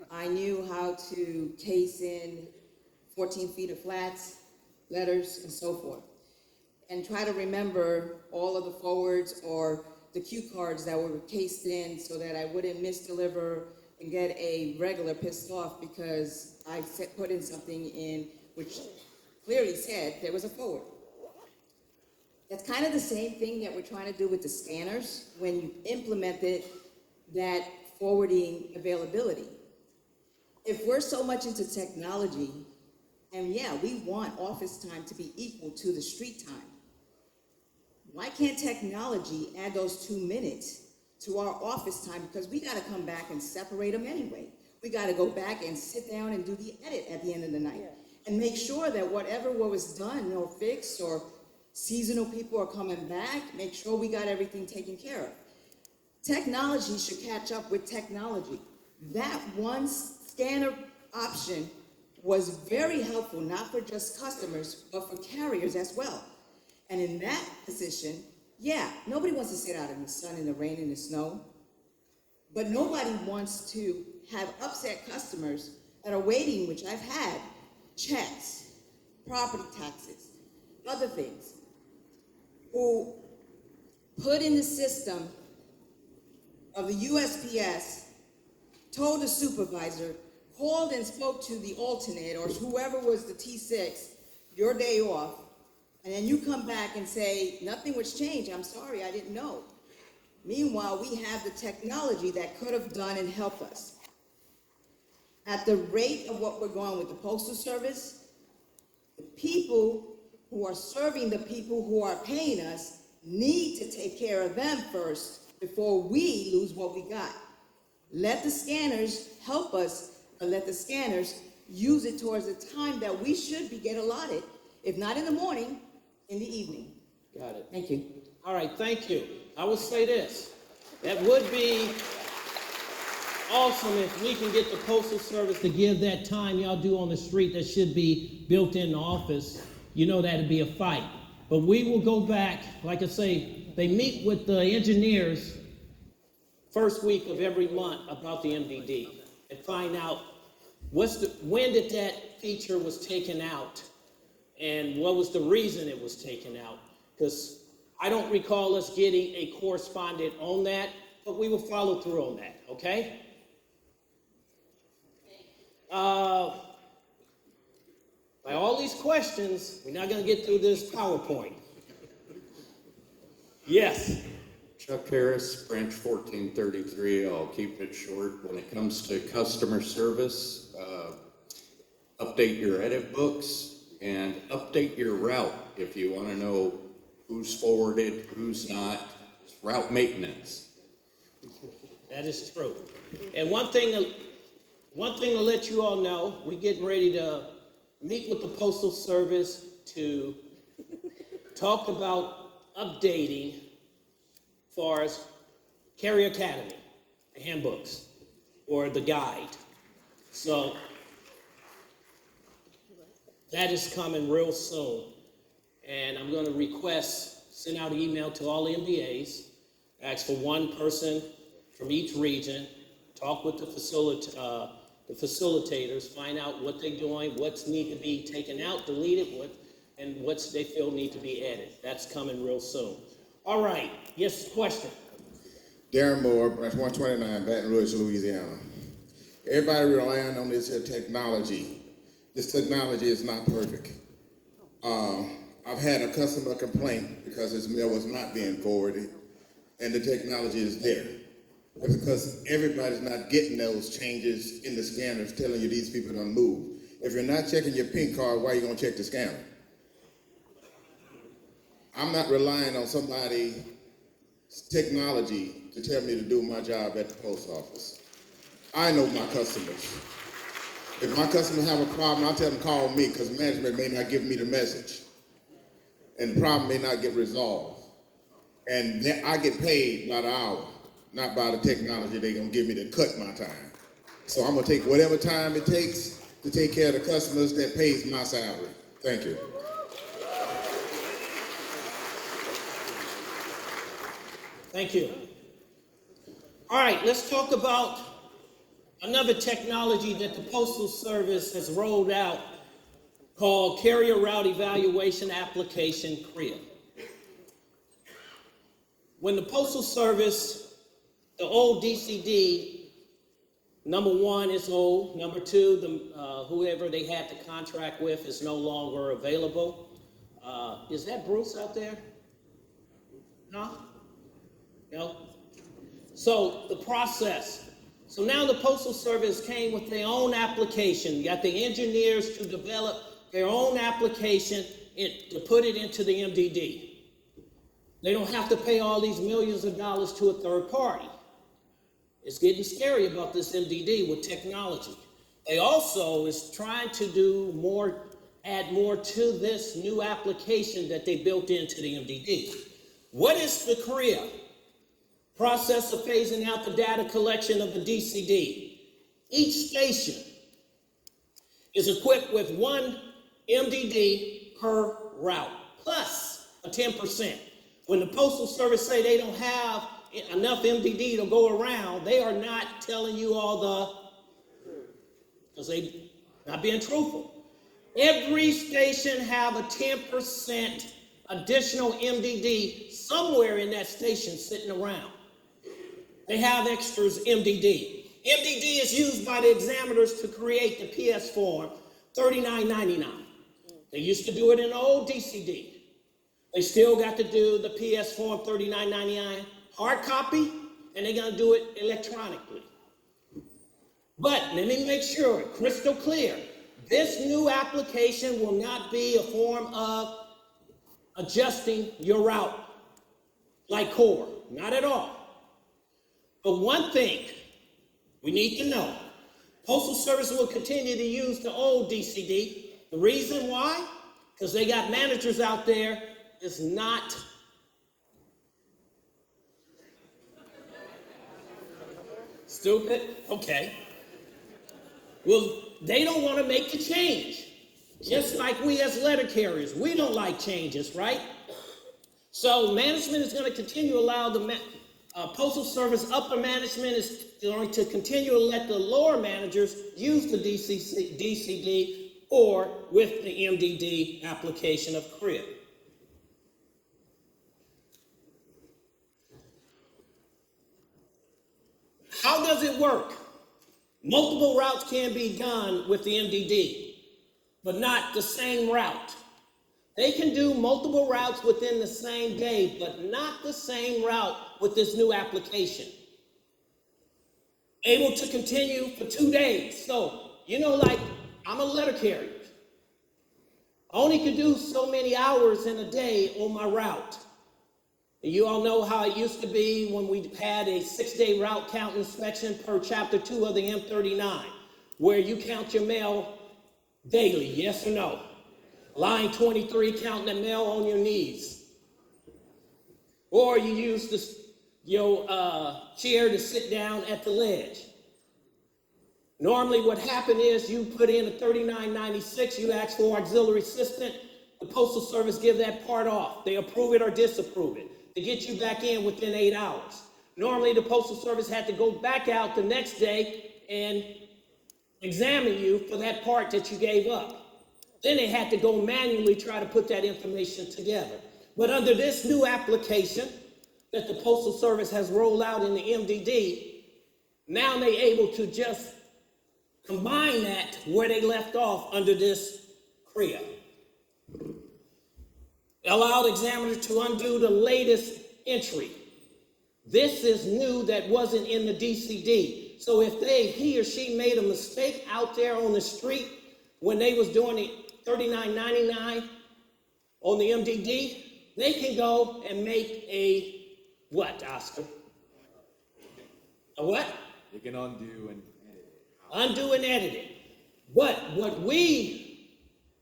I knew how to case in 14 feet of flats, letters, and so forth. And try to remember all of the forwards or the cue cards that were cased in so that I wouldn't misdeliver and get a regular pissed off because I put in something in which clearly said there was a forward. That's kind of the same thing that we're trying to do with the scanners when you implemented that forwarding availability. If we're so much into technology, and yeah, we want office time to be equal to the street time, why can't technology add those 2 minutes to our office time? Because we got to come back and separate them anyway. We got to go back and sit down and do the edit at the end of the night and make sure that whatever was done or fixed or seasonal people are coming back, make sure we got everything taken care of. Technology should catch up with technology. That one scanner option was very helpful, not for just customers, but for carriers as well. And in that position, yeah, nobody wants to sit out in the sun, in the rain, in the snow, but nobody wants to have upset customers that are waiting, which I've had, checks, property taxes, other things, who put in the system of the USPS, told the supervisor, called and spoke to the alternate or whoever was the T6, your day off, and then you come back and say, nothing was changed, I'm sorry, I didn't know. Meanwhile, we have the technology that could have done and helped us. At the rate of what we're going with the Postal Service, the people who are serving the people who are paying us need to take care of them first before we lose what we got. Let the scanners help us, but let the scanners use it towards the time that we should be get allotted, if not in the morning, in the evening. Got it. Thank you. All right, thank you. I will say this. That would be awesome if we can get the Postal Service to give that time y'all do on the street that should be built in the office. You know that'd be a fight. But we will go back, like I say, they meet with the engineers first week of every month about the MDD and find out when did that feature was taken out and what was the reason it was taken out. Because I don't recall us getting a correspondent on that, but we will follow through on that, okay? By all these questions, we're not gonna get through this PowerPoint. Yes. Chuck Harris, branch 1433. I'll keep it short. When it comes to customer service, update your edit books and update your route if you want to know who's forwarded, who's not. It's route maintenance. That is true. And one thing to let you all know, we're getting ready to meet with the Postal Service to talk about updating as far as Carrier Academy, the handbooks, or the guide. So that is coming real soon. And I'm going to send out an email to all MBAs, ask for one person from each region, talk with the facilitators, find out what they're doing, what's need to be taken out, deleted, and what they feel need to be added. That's coming real soon. All right, yes, question. Darren Moore, branch 129, Baton Rouge, Louisiana. Everybody relying on this technology. This technology is not perfect. I've had a customer complaint because his mail was not being forwarded, and the technology is there. It's because everybody's not getting those changes in the scanners telling you these people don't move. If you're not checking your pink card, why are you going to check the scanner? I'm not relying on somebody's technology to tell me to do my job at the post office. I know my customers. If my customers have a problem, I'll tell them call me because management may not give me the message. And the problem may not get resolved. And then I get paid by the hour, not by the technology they're going to give me to cut my time. So I'm going to take whatever time it takes to take care of the customers that pays my salary. Thank you. Thank you. All right, let's talk about another technology that the Postal Service has rolled out called Carrier Route Evaluation Application, CREA. When the Postal Service, the old DCD, number one is old, number two, whoever they had the contract with is no longer available. Is that Bruce out there? No? No? So the process. So now the Postal Service came with their own application. You got the engineers to develop their own application to put it into the MDD. They don't have to pay all these millions of dollars to a third party. It's getting scary about this MDD with technology. They also is trying to do more, add more to this new application that they built into the MDD. What is the CREA? Process of phasing out the data collection of the DCD. Each station is equipped with one MDD per route, plus a 10%. When the Postal Service say they don't have enough MDD to go around, they are not telling you all because they not being truthful. Every station have a 10% additional MDD somewhere in that station sitting around. They have extras MDD. MDD is used by the examiners to create the PS form 3999. They used to do it in the old DCD. They still got to do the PS form 3999 hard copy, and they're going to do it electronically. But let me make sure, crystal clear, this new application will not be a form of adjusting your route like core, not at all. But one thing we need to know, Postal Service will continue to use the old DCD. The reason why? Because they got managers out there that's not stupid. Okay. Well, they don't want to make the change. Just like we as letter carriers, we don't like changes, right? So management is going to continue to allow the Postal Service upper management is going to continue to let the lower managers use the DCD or with the MDD application of CRIB. How does it work? Multiple routes can be done with the MDD. but not the same route. They can do multiple routes within the same day, but not the same route with this new application. Able to continue for 2 days. So, like, I'm a letter carrier. I only could do so many hours in a day on my route. And you all know how it used to be when we had a 6-day route count inspection per chapter 2 of the M39, where you count your mail daily, yes or no? Line 23, counting the mail on your knees. Or you use your chair to sit down at the ledge. Normally what happened is you put in a 3996, you ask for auxiliary assistant, the Postal Service give that part off. They approve it or disapprove it to get you back in within 8 hours. Normally the Postal Service had to go back out the next day and examine you for that part that you gave up. Then they had to go manually try to put that information together. But under this new application that the Postal Service has rolled out in the MDD, now they're able to just combine that where they left off under this CREA. Allowed examiner to undo the latest entry. This is new that wasn't in the DCD. So if he or she made a mistake out there on the street when they was doing the 3999 on the MDD, they can go and make a what, Oscar? A what? You can undo and edit it. Undo and edit it. But what we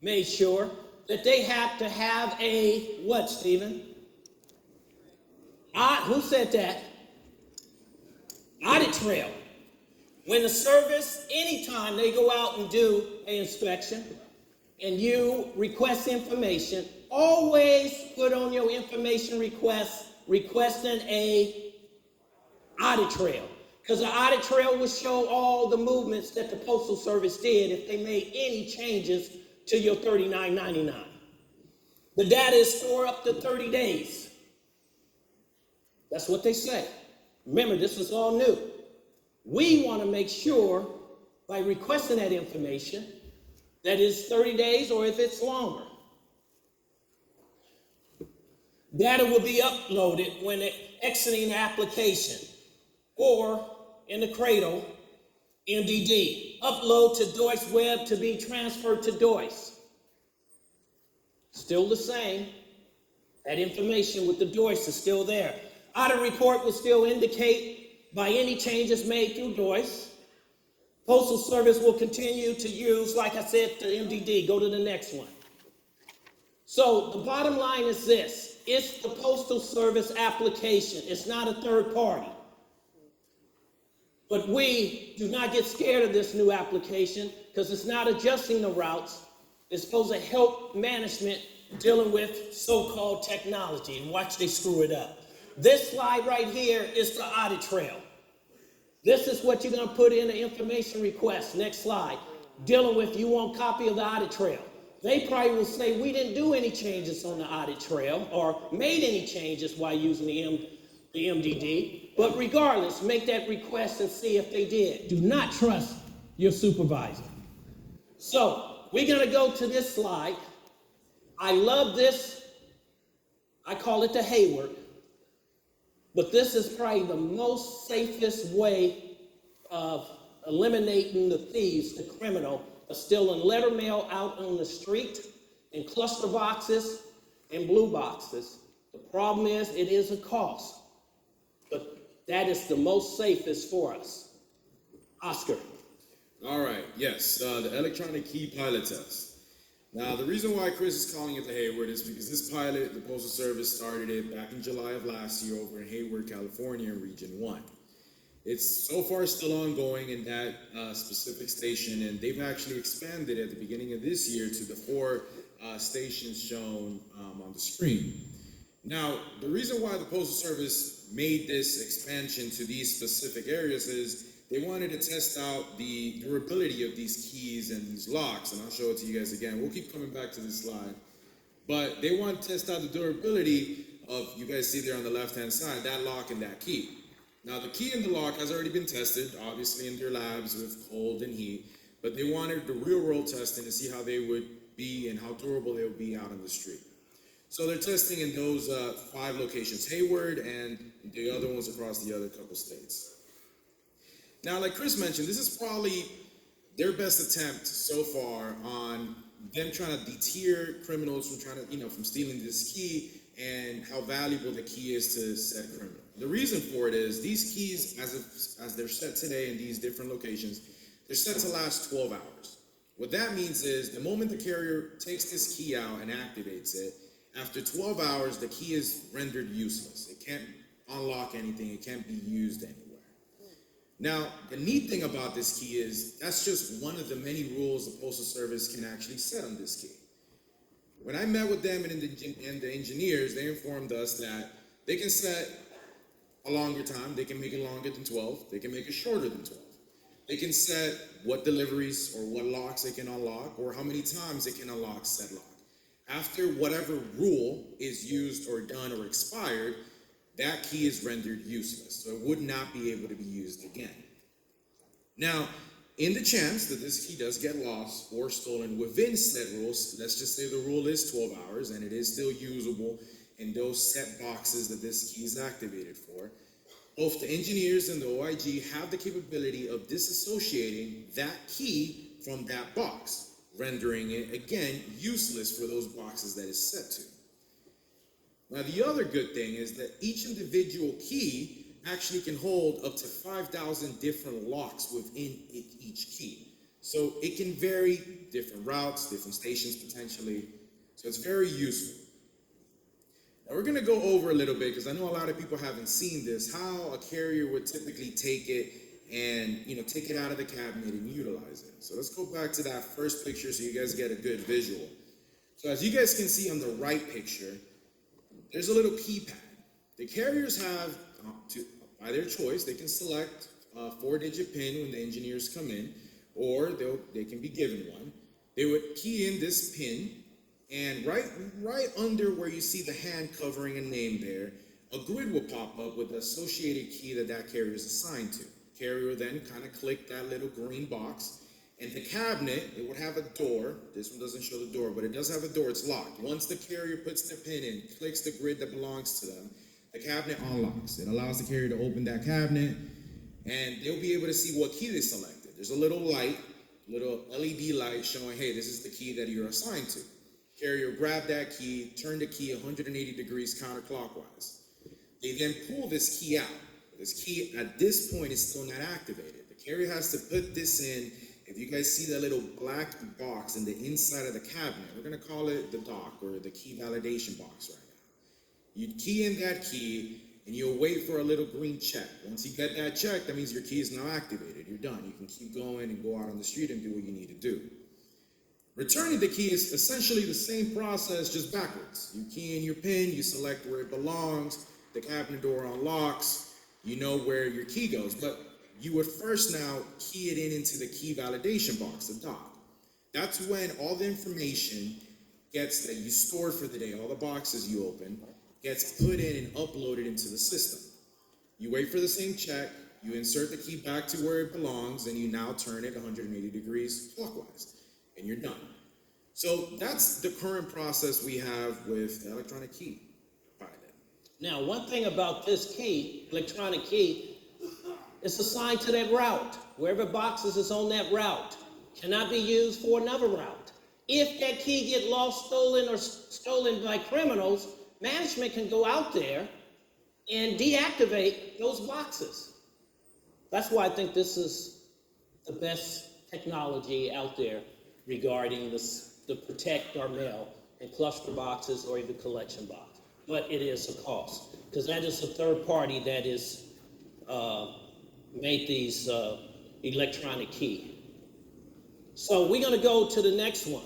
made sure that they have to have a what, Stephen? Who said that? Audit trail. When the service, anytime they go out and do an inspection and you request information, always put on your information request, requesting a audit trail. Because the audit trail will show all the movements that the Postal Service did if they made any changes to your 3999. The data is stored up to 30 days. That's what they say. Remember, this is all new. We want to make sure by requesting that information that it's 30 days or if it's longer. Data will be uploaded when exiting the application or in the cradle, MDD. Upload to DOIS Web to be transferred to DOIS. Still the same. That information with the DOIS is still there. Audit report will still indicate by any changes made through DOIS. Postal Service will continue to use, like I said, the MDD. Go to the next one. So the bottom line is this. It's the Postal Service application. It's not a third party. But we do not get scared of this new application because it's not adjusting the routes. It's supposed to help management dealing with so-called technology. And watch they screw it up. This slide right here is the audit trail. This is what you're going to put in the information request. Next slide. Dealing with, you want a copy of the audit trail. They probably will say, we didn't do any changes on the audit trail or made any changes while using the MDD. But regardless, make that request and see if they did. Do not trust your supervisor. So we're going to go to this slide. I love this. I call it the Hayward. But this is probably the most safest way of eliminating the thieves, the criminal, of stealing letter mail out on the street, in cluster boxes, in blue boxes. The problem is it is a cost, but that is the most safest for us. Oscar. All right, yes, the electronic key pilot test. Now, the reason why Chris is calling it the Hayward is because this pilot, the Postal Service started it back in July of last year over in Hayward, California, in Region 1. It's so far still ongoing in that specific station, and they've actually expanded at the beginning of this year to the 4 stations shown on the screen. Now, the reason why the Postal Service made this expansion to these specific areas is they wanted to test out the durability of these keys and these locks, and I'll show it to you guys again. We'll keep coming back to this slide. But they want to test out the durability of, you guys see there on the left-hand side, that lock and that key. Now, the key and the lock has already been tested, obviously in their labs with cold and heat, but they wanted the real world testing to see how they would be and how durable they would be out on the street. So they're testing in those 5 locations, Hayward and the other ones across the other couple states. Now, like Chris mentioned, this is probably their best attempt so far on them trying to deter criminals from trying to, from stealing this key and how valuable the key is to said criminal. The reason for it is these keys, as they're set today in these different locations, they're set to last 12 hours. What that means is the moment the carrier takes this key out and activates it, after 12 hours, the key is rendered useless. It can't unlock anything. It can't be used anywhere. Now, the neat thing about this key is that's just one of the many rules the Postal Service can actually set on this key. When I met with them and the engineers, they informed us that they can set a longer time. They can make it longer than 12. They can make it shorter than 12. They can set what deliveries or what locks they can unlock or how many times they can unlock said lock. After whatever rule is used or done or expired, that key is rendered useless. So it would not be able to be used again. Now, in the chance that this key does get lost or stolen within said rules, let's just say the rule is 12 hours and it is still usable in those set boxes that this key is activated for, both the engineers and the OIG have the capability of disassociating that key from that box, rendering it, again, useless for those boxes that it's set to. Now, the other good thing is that each individual key actually can hold up to 5,000 different locks within each key. So it can vary different routes, different stations potentially. So it's very useful. Now we're gonna go over a little bit because I know a lot of people haven't seen this, how a carrier would typically take it and take it out of the cabinet and utilize it. So let's go back to that first picture so you guys get a good visual. So as you guys can see on the right picture, there's a little keypad. The carriers have, by their choice, they can select a 4-digit PIN when the engineers come in, or they can be given one. They would key in this PIN, and right under where you see the hand covering a name there, a grid will pop up with the associated key that carrier is assigned to. The carrier will then kind of click that little green box, and the cabinet, it would have a door. This one doesn't show the door, but it does have a door. It's locked. Once the carrier puts the pin in, clicks the grid that belongs to them, the cabinet unlocks. It allows the carrier to open that cabinet, and they'll be able to see what key they selected. There's a little light, little LED light showing, hey, this is the key that you're assigned to. Carrier will grab that key, turn the key 180 degrees counterclockwise. They then pull this key out. This key at this point is still not activated. The carrier has to put this in. If you guys see that little black box in the inside of the cabinet, we're gonna call it the dock or the key validation box right now. You key in that key and you'll wait for a little green check. Once you get that check, that means your key is now activated. You're done. You can keep going and go out on the street and do what you need to do. Returning the key is essentially the same process, just backwards. You key in your PIN, you select where it belongs, the cabinet door unlocks, you know where your key goes, but you would first now key it into the key validation box, the dock. That's when all the information that you stored for the day, all the boxes you open, gets put in and uploaded into the system. You wait for the same check, you insert the key back to where it belongs, and you now turn it 180 degrees clockwise, and you're done. So that's the current process we have with the electronic key pilot. Now, one thing about this key, electronic key, it's assigned to that route. Wherever boxes is on that route, cannot be used for another route. If that key get lost, stolen, or stolen by criminals, management can go out there and deactivate those boxes. That's why I think this is the best technology out there regarding this, to protect our mail in cluster boxes or even collection box. But it is a cost, because that is a third party that is made these electronic key. So we're going to go to the next one.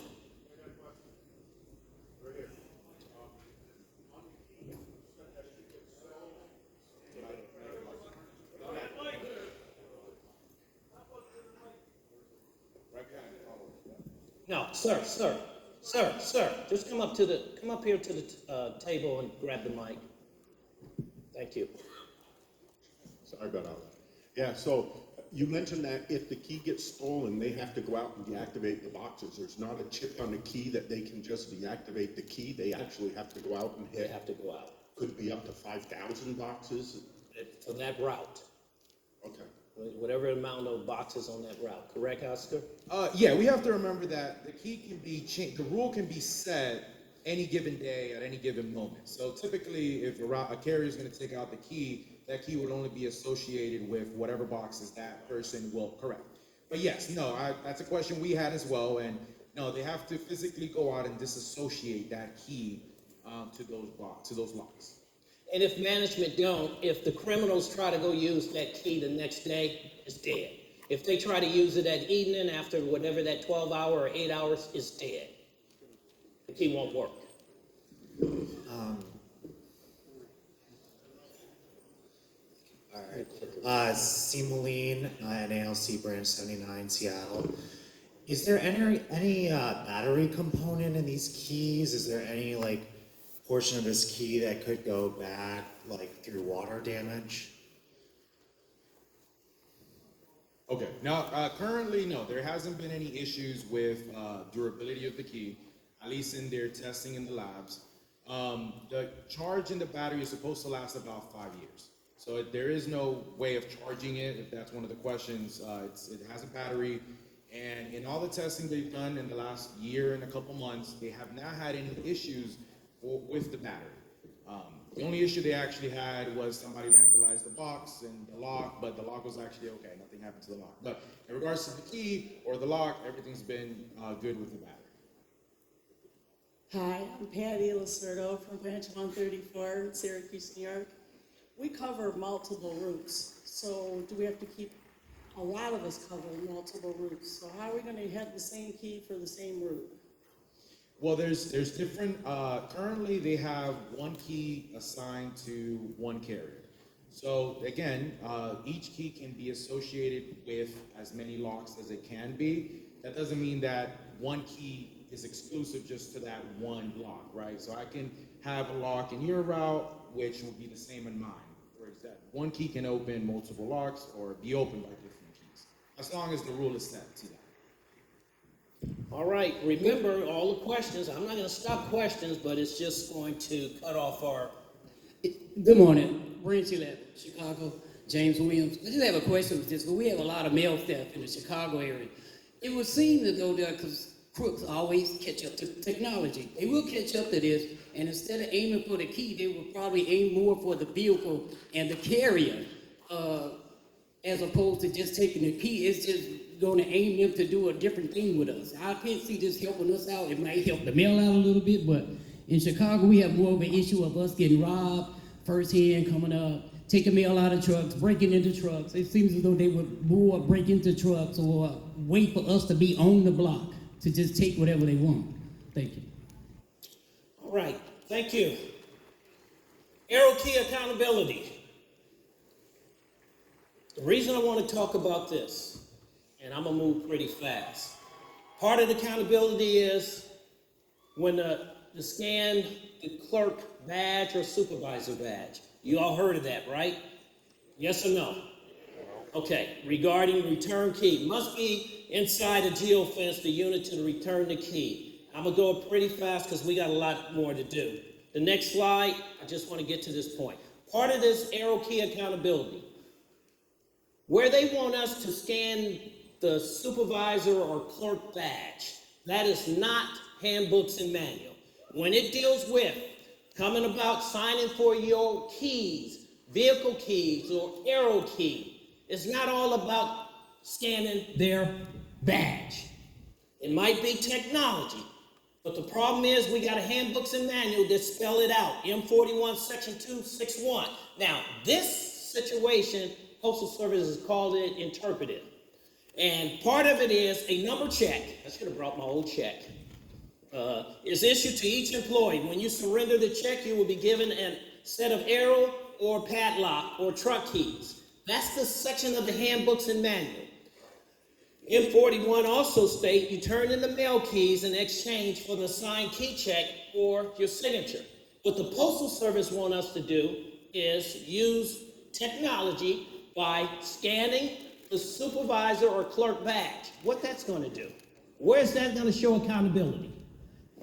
No, sir, just come up here to the table and grab the mic. Thank you. Sorry about that. Yeah, so you mentioned that if the key gets stolen, they have to go out and deactivate the boxes. There's not a chip on the key that they can just deactivate the key. They actually have to go out and hit. They have to go out Could be up to 5,000 boxes. for that route. Okay. Whatever amount of boxes on that route, correct, Oscar? Yeah, we have to remember that the key can be changed, the rule can be set any given day at any given moment. So typically, if a carrier is going to take out the key, that key would only be associated with whatever boxes that person will correct. But yes, no, that's a question we had as well, and no, they have to physically go out and disassociate that key to those locks. And if management don't, if the criminals try to go use that key the next day, it's dead. If they try to use it that evening after whatever that 12 hour or 8 hours, it's dead. The key won't work. Seamoline, NALC Branch 79, Seattle. Is there any battery component in these keys? Is there any portion of this key that could go back through water damage? Okay, now currently, no, there hasn't been any issues with durability of the key, at least in their testing in the labs. The charge in the battery is supposed to last about 5 years. So there is no way of charging it, if that's one of the questions. It has a battery, and in all the testing they've done in the last year and a couple months, they have not had any issues with the battery. The only issue they actually had was somebody vandalized the box and the lock, but the lock was actually okay. Nothing happened to the lock. But in regards to the key or the lock, everything's been good with the battery. Hi, I'm Patty Lacerdo from Branch 134, Syracuse, New York. We cover multiple routes, so do we have to keep, a lot of us cover multiple routes, so how are we going to have the same key for the same route? Well, there's different, currently they have one key assigned to one carrier. So again, each key can be associated with as many locks as it can be. That doesn't mean that one key is exclusive just to that one lock, right? So I can have a lock in your route, which will be the same in mine. Whereas that one key can open multiple locks or be opened by different keys, as long as the rule is set to that. All right, remember all the questions. I'm not going to stop questions, but it's just going to cut off our... Good morning, Branch 11, Chicago, James Williams. I just have a question with this, because we have a lot of mail theft in the Chicago area. It would seem to go there because crooks always catch up to technology. They will catch up to this, and instead of aiming for the key, they will probably aim more for the vehicle and the carrier, as opposed to just taking the key. It's just going to aim them to do a different thing with us. I can't see this helping us out. It might help the mail out a little bit, but in Chicago, we have more of an issue of us getting robbed, firsthand coming up, taking mail out of trucks, breaking into trucks. It seems as though they would more break into trucks or wait for us to be on the block to just take whatever they want. Thank you. All right, thank you. Arrow key accountability. The reason I want to talk about this, and I'm going to move pretty fast. Part of the accountability is when the scan the clerk badge or supervisor badge. You all heard of that, right? Yes or no? Okay, regarding return key, must be inside a geofence, the unit to return the key. I'm gonna go pretty fast because we got a lot more to do. The next slide, I just want to get to this point. Part of this arrow key accountability, where they want us to scan the supervisor or clerk badge, that is not handbooks and manual. When it deals with coming about signing for your keys, vehicle keys or arrow key, it's not all about scanning their badge. It might be technology, but the problem is we got a handbooks and manual that spell it out, M41 section 261. Now, this situation, Postal Service has called it interpretive. And part of it is a number check. I should have brought my old check. Is issued to each employee. When you surrender the check, you will be given a set of arrow or padlock or truck keys. That's the section of the handbooks and manual. M41 also state you turn in the mail keys in exchange for the signed key check or your signature. What the Postal Service want us to do is use technology by scanning the supervisor or clerk badge. What that's going to do? Where's that going to show accountability?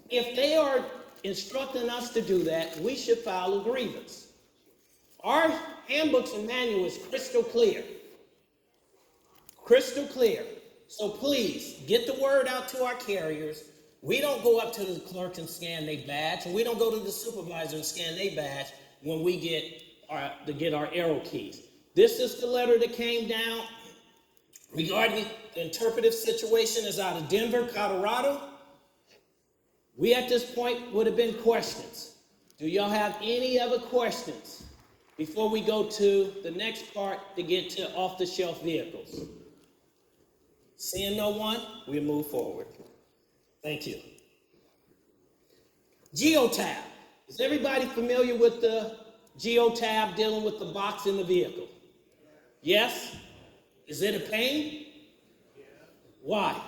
If they are instructing us to do that, we should file a grievance. Our handbooks and manual is crystal clear. Crystal clear. So please, get the word out to our carriers. We don't go up to the clerk and scan their badge, and we don't go to the supervisor and scan their badge when we get our arrow keys. This is the letter that came down regarding the interpretive situation is out of Denver, Colorado. We at this point would have been questions. Do y'all have any other questions before we go to the next part to get to off-the-shelf vehicles? Seeing no one, we'll move forward. Thank you. Geotab. Is everybody familiar with the Geotab dealing with the box in the vehicle? Yes? Is it a pain? Why?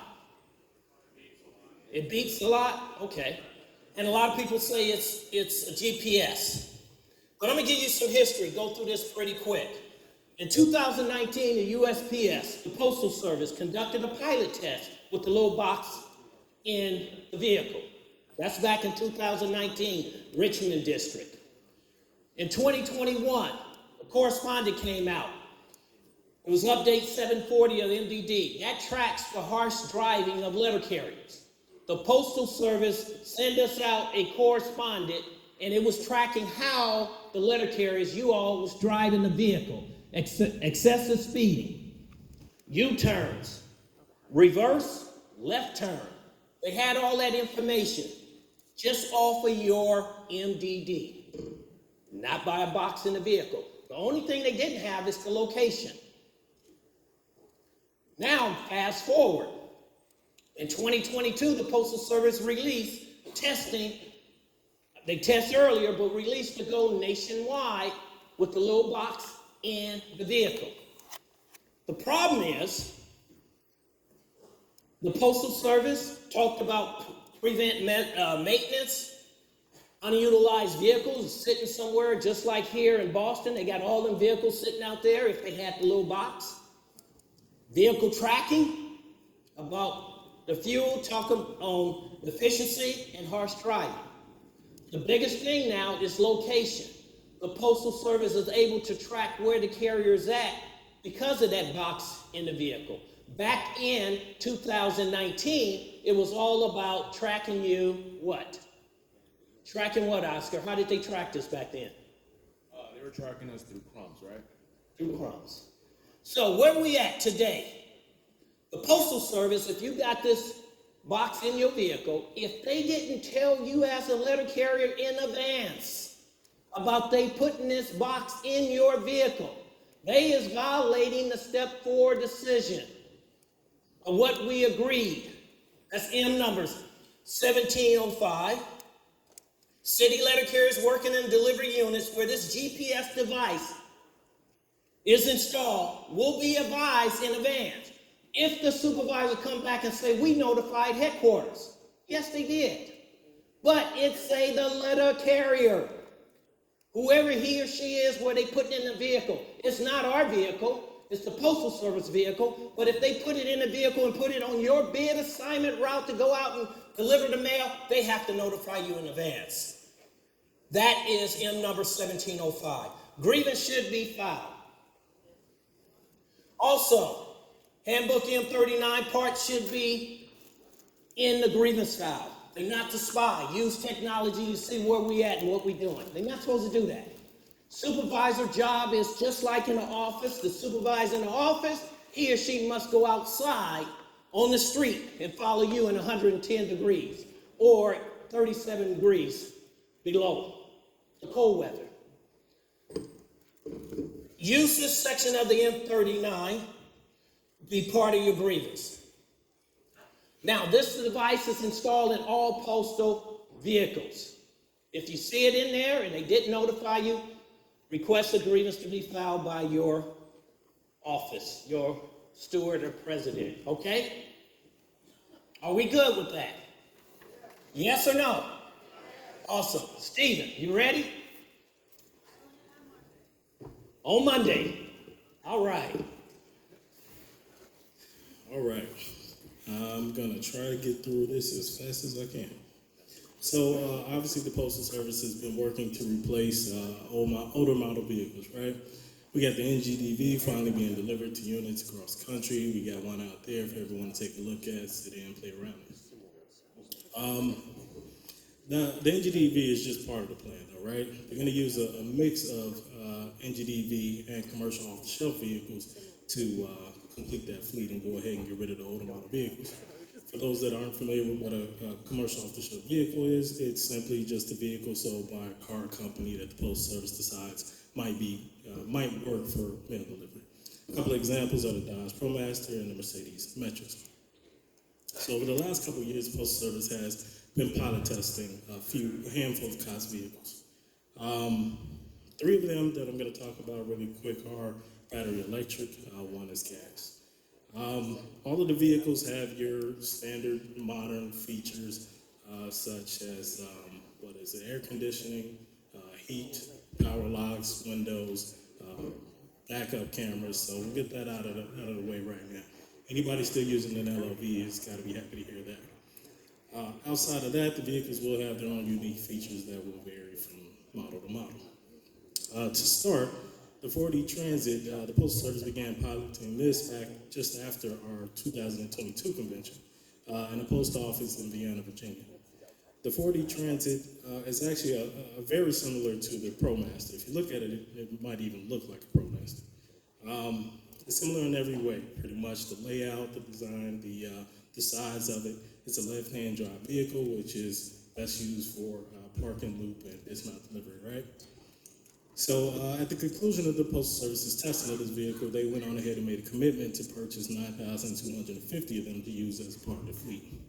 It beeps a lot? Okay. And a lot of people say it's a GPS. But I'm going to give you some history. Go through this pretty quick. In 2019, the USPS, the Postal Service, conducted a pilot test with the little box in the vehicle. That's back in 2019, Richmond District. In 2021, a correspondent came out. It was update 740 of the MDD. That tracks the harsh driving of letter carriers. The Postal Service sent us out a correspondent, and it was tracking how the letter carriers, you all, was driving the vehicle. Excessive speeding, U-turns, reverse, left turn. They had all that information just off of your MDD, not by a box in the vehicle. The only thing they didn't have is the location. Now, fast forward. In 2022, the Postal Service released testing. They test earlier, but released to go nationwide with the little box in the vehicle. The problem is, the Postal Service talked about prevent maintenance, unutilized vehicles sitting somewhere just like here in Boston. They got all them vehicles sitting out there if they had the little box. Vehicle tracking, about the fuel, talking on efficiency and harsh driving. The biggest thing now is location. The Postal Service is able to track where the carrier is at because of that box in the vehicle. Back in 2019, it was all about tracking you what? Tracking what, Oscar? How did they track this back then? They were tracking us through crumbs, right? Through crumbs. So where we at today? The Postal Service, if you got this box in your vehicle, if they didn't tell you as a letter carrier in advance about they putting this box in your vehicle, they is violating the step 4 decision of what we agreed. That's M numbers 1705. City letter carriers working in delivery units where this GPS device is installed will be advised in advance. If the supervisor come back and say, we notified headquarters. Yes, they did. But it say the letter carrier. Whoever he or she is, where they put it in the vehicle. It's not our vehicle. It's the Postal Service vehicle. But if they put it in the vehicle and put it on your bid assignment route to go out and deliver the mail, they have to notify you in advance. That is M number 1705. Grievance should be filed. Also, Handbook M39 part should be in the grievance file. They're not to spy. Use technology to see where we at and what we're doing. They're not supposed to do that. Supervisor job is just like in the office. The supervisor in the office, he or she must go outside on the street and follow you in 110 degrees or 37 degrees below the cold weather. Use this section of the M39 be part of your grievance. Now, this device is installed in all postal vehicles. If you see it in there and they didn't notify you, request a grievance to be filed by your office, your steward or president, okay? Are we good with that? Yes or no? Awesome. Stephen, you ready? On Monday. All right. All right. I'm gonna try to get through this as fast as I can. So obviously the Postal Service has been working to replace older model vehicles, right? We got the NGDV finally being delivered to units across the country. We got one out there for everyone to take a look at, sit in, play around with. The NGDV is just part of the plan, though, right? They're going to use a mix of NGDV and commercial off-the-shelf vehicles to complete that fleet and go ahead and get rid of the older model vehicles. For those that aren't familiar with what a commercial off-the-shelf vehicle is, it's simply just a vehicle sold by a car company that the Postal Service decides might work for mail delivery. A couple of examples are the Dodge ProMaster and the Mercedes Metros. So over the last couple of years, the Postal Service has been pilot testing a handful of COTS vehicles. 3 of them that I'm going to talk about really quick are battery electric, one is gas. All of the vehicles have your standard modern features such as air conditioning, heat, power locks, windows, backup cameras. So we'll get that out of the way right now. Anybody still using an LLV has got to be happy to hear that. Outside of that, the vehicles will have their own unique features that will vary from model to model. To start, the 4D Transit, the Postal Service began piloting this back just after our 2022 convention in a post office in Vienna, Virginia. The 4D Transit is actually a very similar to the ProMaster. If you look at it, it might even look like a ProMaster. It's similar in every way, pretty much the layout, the design, the size of it. It's a left-hand drive vehicle, which is best used for parking loop and dismount delivery, right? So at the conclusion of the Postal Service's testing of this vehicle, they went on ahead and made a commitment to purchase 9,250 of them to use as part of the fleet.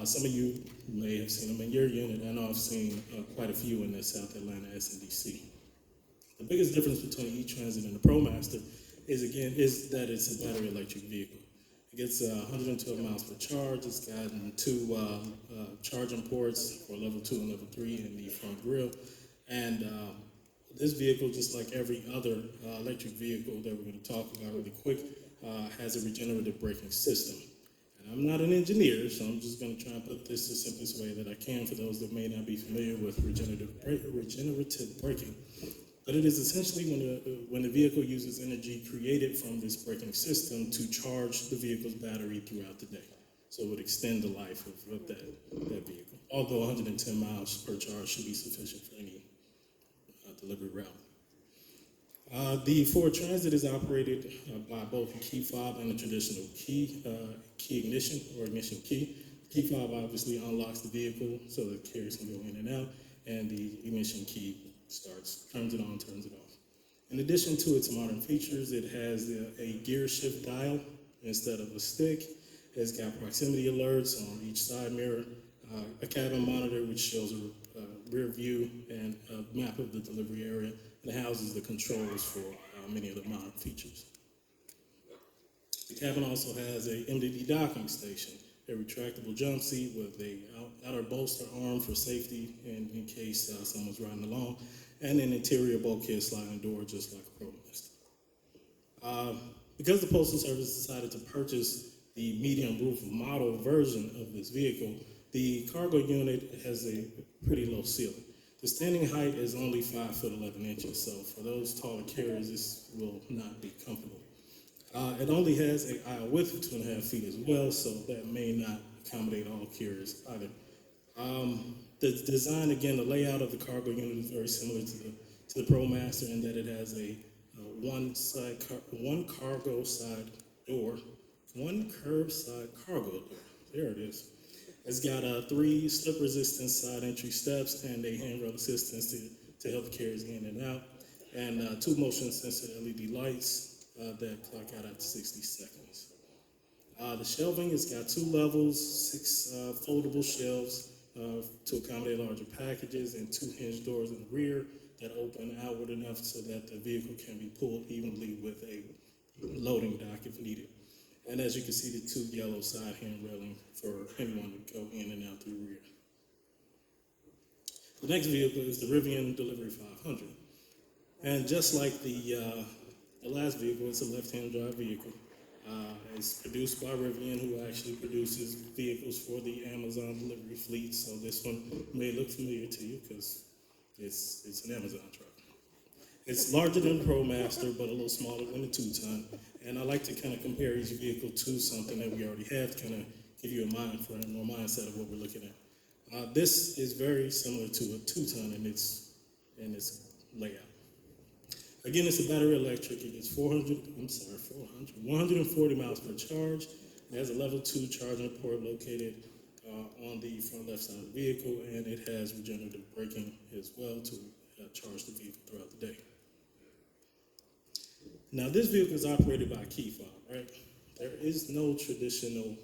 Some of you may have seen them in your unit. I know I've seen quite a few in the South Atlanta SNDC. The biggest difference between E-Transit and the ProMaster is that it's a battery electric vehicle. It gets 112 miles per charge. It's got 2 charging ports for level 2 and level 3 in the front grille. And this vehicle, just like every other electric vehicle that we're going to talk about really quick, has a regenerative braking system. And I'm not an engineer, so I'm just going to try and put this the simplest way that I can for those that may not be familiar with regenerative braking. But it is essentially when the vehicle uses energy created from this braking system to charge the vehicle's battery throughout the day. So it would extend the life of that vehicle. Although 110 miles per charge should be sufficient for any delivery route. The Ford Transit is operated by both a key fob and a traditional key ignition or ignition key. The key fob obviously unlocks the vehicle so the carriers can go in and out, and the ignition key turns it on, turns it off. In addition to its modern features, it has a gear shift dial instead of a stick. It's got proximity alerts on each side mirror, a cabin monitor which shows a rear view and a map of the delivery area, and houses the controls for many of the modern features. The cabin also has a MDD docking station, a retractable jump seat with a outer bolster arm for safety in case someone's riding along, and an interior bulkhead sliding door just like a ProMaster. Because the Postal Service decided to purchase the medium roof model version of this vehicle, the cargo unit has a pretty low ceiling. The standing height is only 5 foot 11 inches, so for those taller carriers, this will not be comfortable. It only has an aisle width of 2.5 feet as well, so that may not accommodate all carriers either. The design, again, the layout of the cargo unit is very similar to the ProMaster in that it has a one curbside cargo door. There it is. It's got 3 slip-resistant side entry steps and a handrail assistance to help the carriers in and out, and 2 motion-sensor LED lights that clock out after 60 seconds. The shelving has got 2 levels, 6 foldable shelves to accommodate larger packages, and 2 hinge doors in the rear that open outward enough so that the vehicle can be pulled evenly with a loading dock if needed. And as you can see, the 2 yellow side hand railing for anyone to go in and out through the rear. The next vehicle is the Rivian Delivery 500. And just like the last vehicle, it's a left-hand drive vehicle. It's produced by Rivian, who actually produces vehicles for the Amazon delivery fleet. So this one may look familiar to you because it's an Amazon truck. It's larger than the ProMaster, but a little smaller than the 2-ton. And I like to kind of compare each vehicle to something that we already have to kind of give you a mind frame or mindset of what we're looking at. This is very similar to a 2-ton in its layout. Again, it's a battery electric. It gets 140 miles per charge. It has a level 2 charging port located on the front left side of the vehicle, and it has regenerative braking as well to charge the vehicle throughout the day. Now, this vehicle is operated by a key fob, right? There is no traditional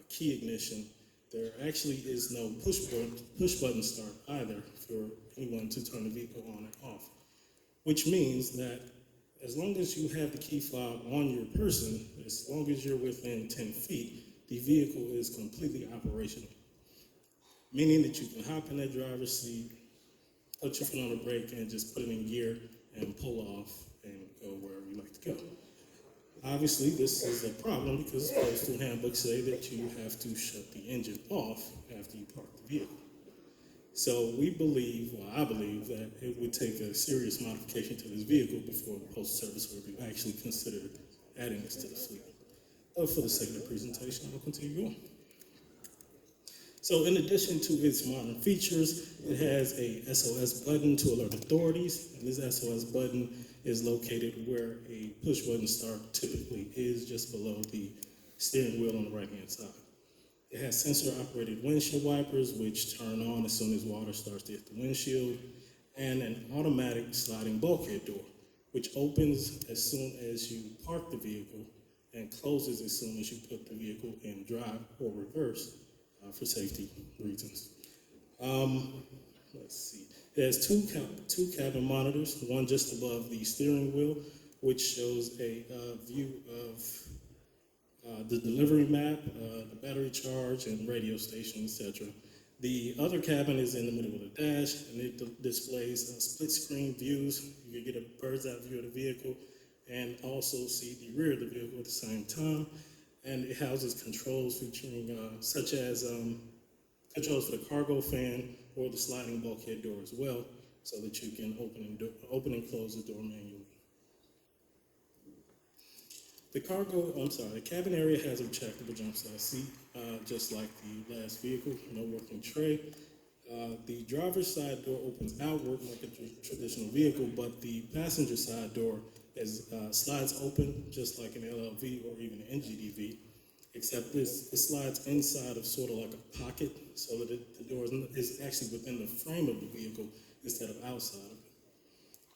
key ignition. There actually is no push button start either for anyone to turn the vehicle on and off, which means that as long as you have the key fob on your person, as long as you're within 10 feet, the vehicle is completely operational, meaning that you can hop in that driver's seat, put your foot on the brake, and just put it in gear and pull off and go wherever you like to go. Obviously, this is a problem because postal handbooks say that you have to shut the engine off after you park the vehicle. So we believe, well, I believe that it would take a serious modification to this vehicle before the Postal Service would actually consider adding this to the fleet. But for the sake of the presentation, I'll continue going. So in addition to its modern features, it has a SOS button to alert authorities, and this SOS button is located where a push button start typically is, just below the steering wheel on the right-hand side. It has sensor-operated windshield wipers, which turn on as soon as water starts to hit the windshield, and an automatic sliding bulkhead door, which opens as soon as you park the vehicle and closes as soon as you put the vehicle in drive or reverse for safety reasons. Let's see. It has two cabin monitors, one just above the steering wheel, which shows a view of the delivery map, the battery charge, and radio station, etc. The other cabin is in the middle of the dash, and it displays split screen views. You can get a bird's eye view of the vehicle and also see the rear of the vehicle at the same time. And it houses controls featuring such as controls for the cargo fan or the sliding bulkhead door as well, so that you can open and close the door manually. The cabin area has a retractable jump side seat, just like the last vehicle, no working tray. The driver's side door opens outward like a traditional vehicle, but the passenger side door slides open just like an LLV or even an NGDV, except it slides inside of sort of like a pocket so that the door is actually within the frame of the vehicle instead of outside of it.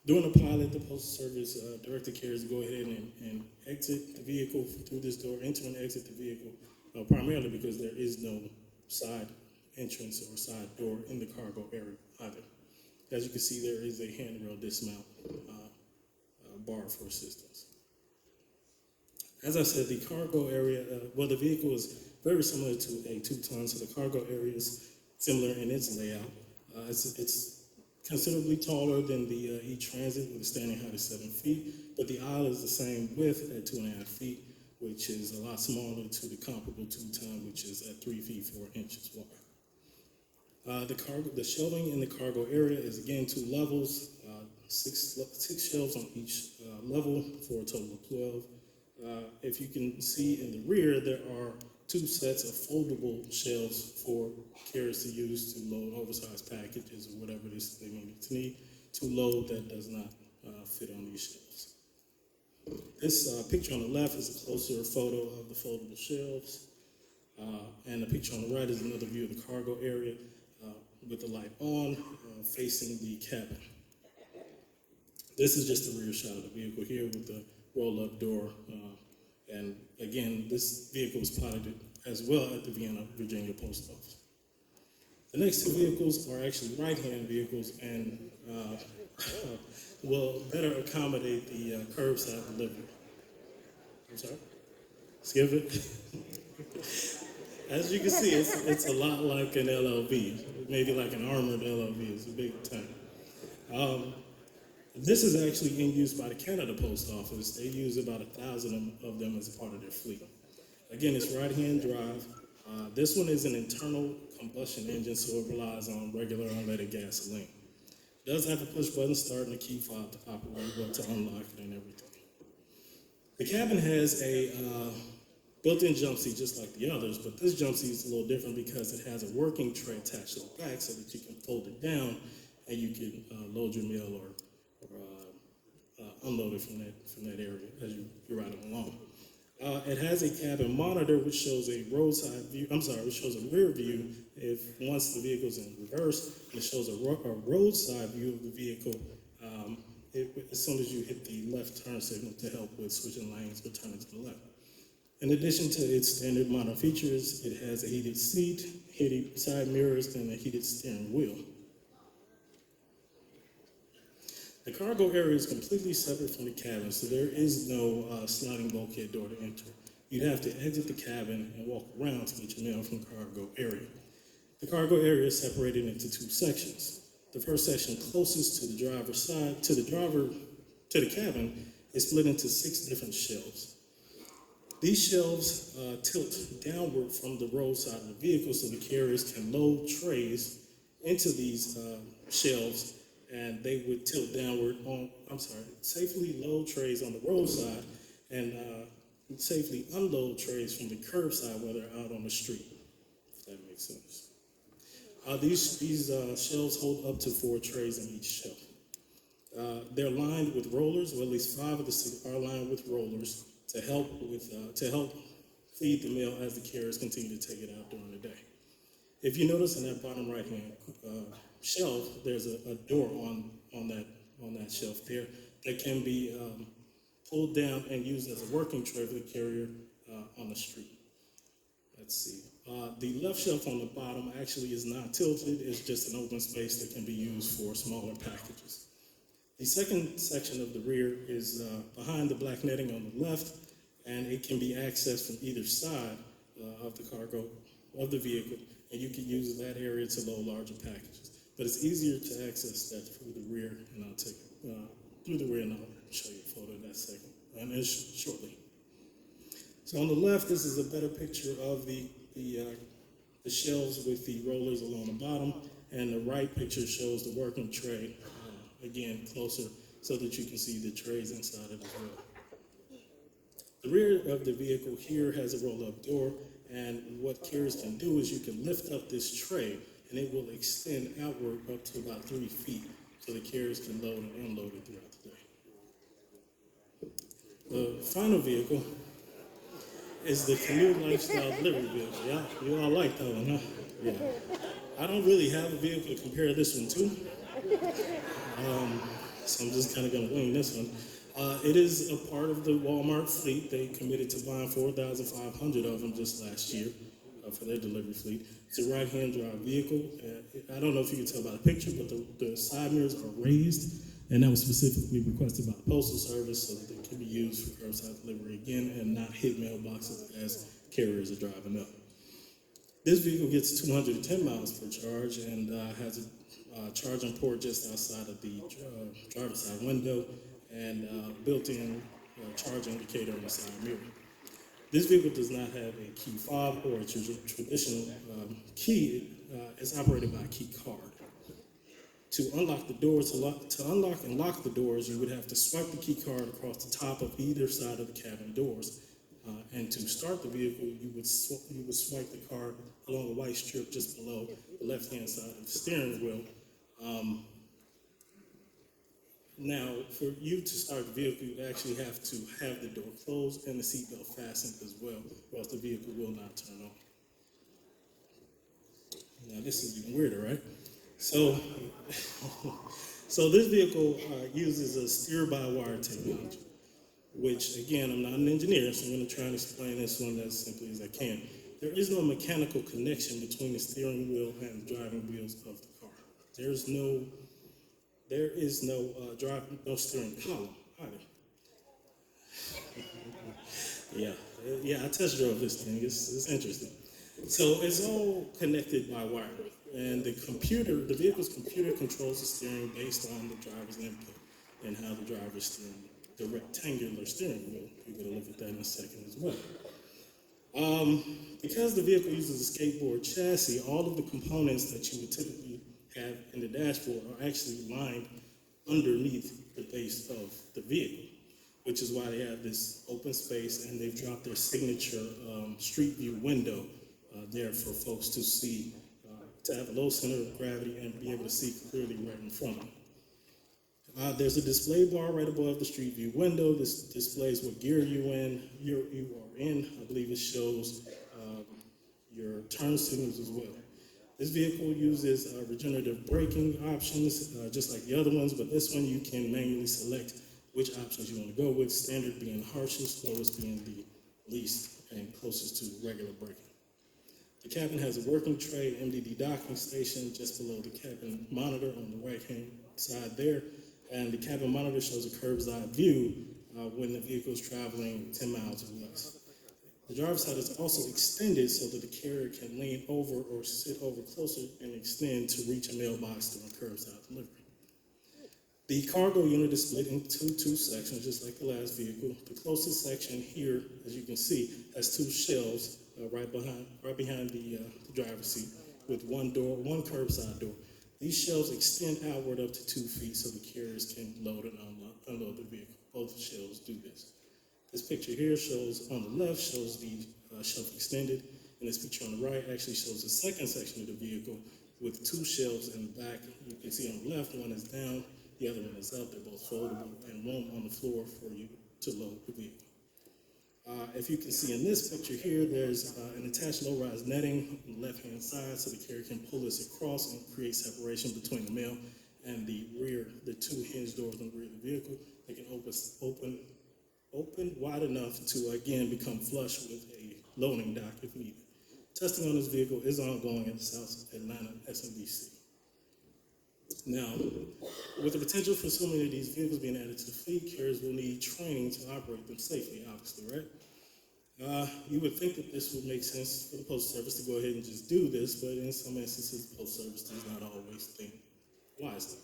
During the pilot, the Postal Service directed carriers to go ahead and exit the vehicle through this door, enter and exit the vehicle, primarily because there is no side entrance or side door in the cargo area either. As you can see, there is a handrail dismount bar for assistance. As I said, the cargo area, the vehicle is very similar to a 2-ton, so the cargo area is similar in its layout. It's considerably taller than the E-Transit with a standing height of 7 feet, but the aisle is the same width at 2.5 feet, which is a lot smaller to the comparable 2-ton, which is at 3 feet 4 inches wide. The shelving in the cargo area is again 2 levels, six shelves on each level for a total of 12. If you can see in the rear, there are 2 sets of foldable shelves for carriers to use to load oversized packages or whatever it is they may need to load that does not fit on these shelves. This picture on the left is a closer photo of the foldable shelves, and the picture on the right is another view of the cargo area with the light on, facing the cabin. This is just the rear shot of the vehicle here with the roll-up door. And again, this vehicle was piloted as well at the Vienna, Virginia Post Office. The next 2 vehicles are actually right-hand vehicles and will better accommodate the curbside delivery. I'm sorry? Skip it? As you can see, it's a lot like an LLV, maybe like an armored LLV. It's a big tank. This is actually in use by the Canada Post Office. They use about 1,000 of them as a part of their fleet. Again, it's right-hand drive. This one is an internal combustion engine, so it relies on regular unleaded gasoline. It does have a push-button start and a key fob to operate, but to unlock it and everything. The cabin has a built-in jump seat just like the others, but this jump seat is a little different because it has a working tray attached to the back so that you can fold it down and you can load your mail or unload it from that area as you're riding along. It has a cabin monitor which shows a roadside view. Which shows a rear view if once the vehicle's in reverse. It shows a roadside view of the vehicle as soon as you hit the left turn signal to help with switching lanes or turning to the left. In addition to its standard model features, it has a heated seat, heated side mirrors, and a heated steering wheel. The cargo area is completely separate from the cabin, so there is no sliding bulkhead door to enter. You'd have to exit the cabin and walk around to get your mail from the cargo area. The cargo area is separated into two sections. The first section closest to the driver's side, to the cabin, is split into 6 different shelves. These shelves tilt downward from the roadside of the vehicle so the carriers can load trays into these shelves, and they would tilt downward safely load trays on the roadside and safely unload trays from the curbside while they're out on the street, if that makes sense. These shelves hold up to 4 trays in each shelf. They're lined with rollers, or at least 5 of the 6 are lined with rollers to help feed the mail as the carriers continue to take it out during the day. If you notice in that bottom right-hand shelf, there's a door on that shelf there that can be pulled down and used as a working tray for the carrier on the street. Let's see. The left shelf on the bottom actually is not tilted. It's just an open space that can be used for smaller packages. The second section of the rear is behind the black netting on the left, and it can be accessed from either side of the cargo of the vehicle, and you can use that area to load larger packages. But it's easier to access that through the rear, and I'll take through the rear, and I'll show you a photo in that second, and shortly. So on the left, this is a better picture of the shelves with the rollers along the bottom, and the right picture shows the working tray, again, closer so that you can see the trays inside it as well. The rear of the vehicle here has a roll-up door, and what carriers can do is you can lift up this tray, and it will extend outward up to about 3 feet so the carriers can load and unload it throughout the day. The final vehicle is the Canoe Lifestyle Delivery Vehicle. You all like that one, huh? Yeah. I don't really have a vehicle to compare this one to, so I'm just kind of going to wing this one. It is a part of the Walmart fleet. They committed to buying 4,500 of them just last year for their delivery fleet. It's a right-hand drive vehicle. I don't know if you can tell by the picture, but the side mirrors are raised, and that was specifically requested by the Postal Service so that they can be used for curbside delivery again and not hit mailboxes as carriers are driving up. This vehicle gets 210 miles per charge and has a charging port just outside of the driver's side window and built-in charge indicator on the side mirror. This vehicle does not have a key fob or a traditional key. It's operated by a key card. To unlock the doors, to unlock and lock the doors, you would have to swipe the key card across the top of either side of the cabin doors. And to start the vehicle, you would swipe the card along the white strip just below the left-hand side of the steering wheel. Now, for you to start the vehicle, you actually have to have the door closed and the seatbelt fastened as well, or else the vehicle will not turn on. Now, this is even weirder, right? So this vehicle uses a steer-by-wire technology, which, again, I'm not an engineer, so I'm going to try and explain this one as simply as I can. There is no mechanical connection between the steering wheel and the driving wheels of the car. There is no steering column either. Yeah, I test drove this thing. It's interesting. So it's all connected by wire, and the vehicle's computer controls the steering based on the driver's input. and how the driver is steering the rectangular steering wheel. We're going to look at that in a second as well. Because the vehicle uses a skateboard chassis, all of the components that you would typically have in the dashboard are actually lined underneath the base of the vehicle, which is why they have this open space, and they've dropped their signature street view window there for folks to see, to have a low center of gravity and be able to see clearly right in front of them. There's a display bar right above the street view window. This displays what gear you are in. I believe it shows your turn signals as well. This vehicle uses regenerative braking options, just like the other ones, but this one you can manually select which options you want to go with, standard being harshest, lowest being the least and closest to regular braking. The cabin has a working tray, MDD docking station just below the cabin monitor on the right-hand side there, and the cabin monitor shows a curbside eye view when the vehicle is traveling 10 miles or less. The driver's side is also extended so that the carrier can lean over or sit over closer and extend to reach a mailbox during curbside delivery. The cargo unit is split into two sections, just like the last vehicle. The closest section here, as you can see, has two shelves right behind the driver's seat with one curbside door. These shelves extend outward up to 2 feet so the carriers can load and unload the vehicle. Both shelves do this. This picture here shows, on the left, shows the shelf extended, and this picture on the right actually shows the second section of the vehicle with 2 shelves in the back. You can see on the left, one is down, the other one is up. They're both foldable and room on the floor for you to load the vehicle. If you can see in this picture here, there's an attached low-rise netting on the left-hand side so the carrier can pull this across and create separation between the mail and the rear, the 2 hinge doors on the rear of the vehicle. They can open wide enough to, again, become flush with a loading dock if needed. Testing on this vehicle is ongoing at the South Atlanta SMBC. Now, with the potential for so many of these vehicles being added to the fleet, carriers will need training to operate them safely, obviously, right? You would think that this would make sense for the Postal Service to go ahead and just do this, but in some instances, the Postal Service does not always think wisely.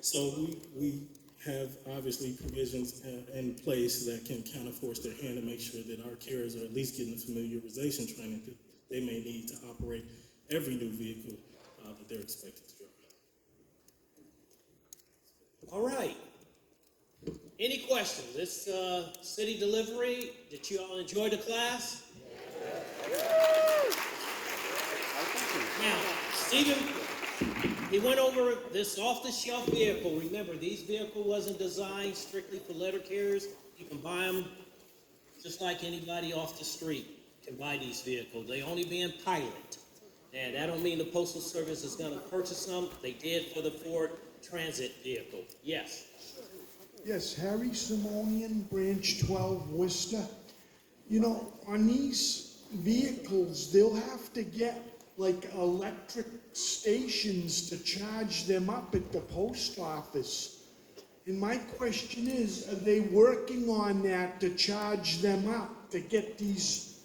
So we have obviously provisions in place that can kind of force their hand to make sure that our carriers are at least getting the familiarization training that they may need to operate every new vehicle that they're expected to drive. All right. Any questions? This city delivery, did you all enjoy the class? Now, Stephen, he went over this off-the-shelf vehicle. Remember, these vehicles wasn't designed strictly for letter carriers. You can buy them just like anybody off the street can buy these vehicles. They only being piloted. And that don't mean the Postal Service is going to purchase them. They did for the Ford Transit vehicle. Yes. Yes, Harry Simonian, Branch 12, Worcester. You know, on these vehicles, they'll have to get like electric stations to charge them up at the post office. And my question is, are they working on that to charge them up, to get these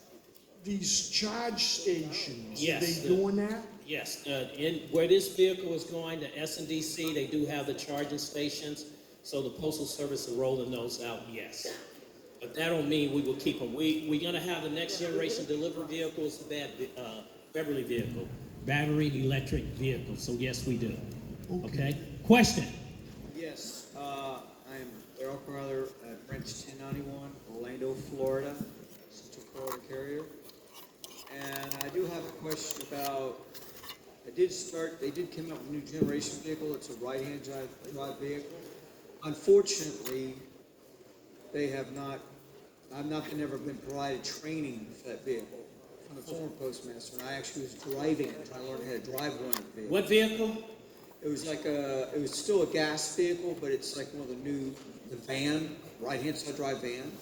charge stations? Yes. Are they doing that? Yes. Where this vehicle is going, the S&DC, they do have the charging stations. So the Postal Service is rolling those out, yes. But that don't mean we will keep them. We're going to have the next generation delivery vehicles, Beverly vehicle, battery electric vehicle. So yes, we do. Okay. Question? Yes, I'm Errol Carruthers at Branch 1091, Orlando, Florida, Central Florida carrier. And I do have a question about, they did come up with a new generation vehicle. It's a right-hand drive vehicle. Unfortunately, I've never been provided training for that vehicle from the former postmaster, and I actually was driving it, trying to learn how to drive one of the vehicles. What vehicle? It was like it was still a gas vehicle, but it's like one of the van, right-hand side drive van.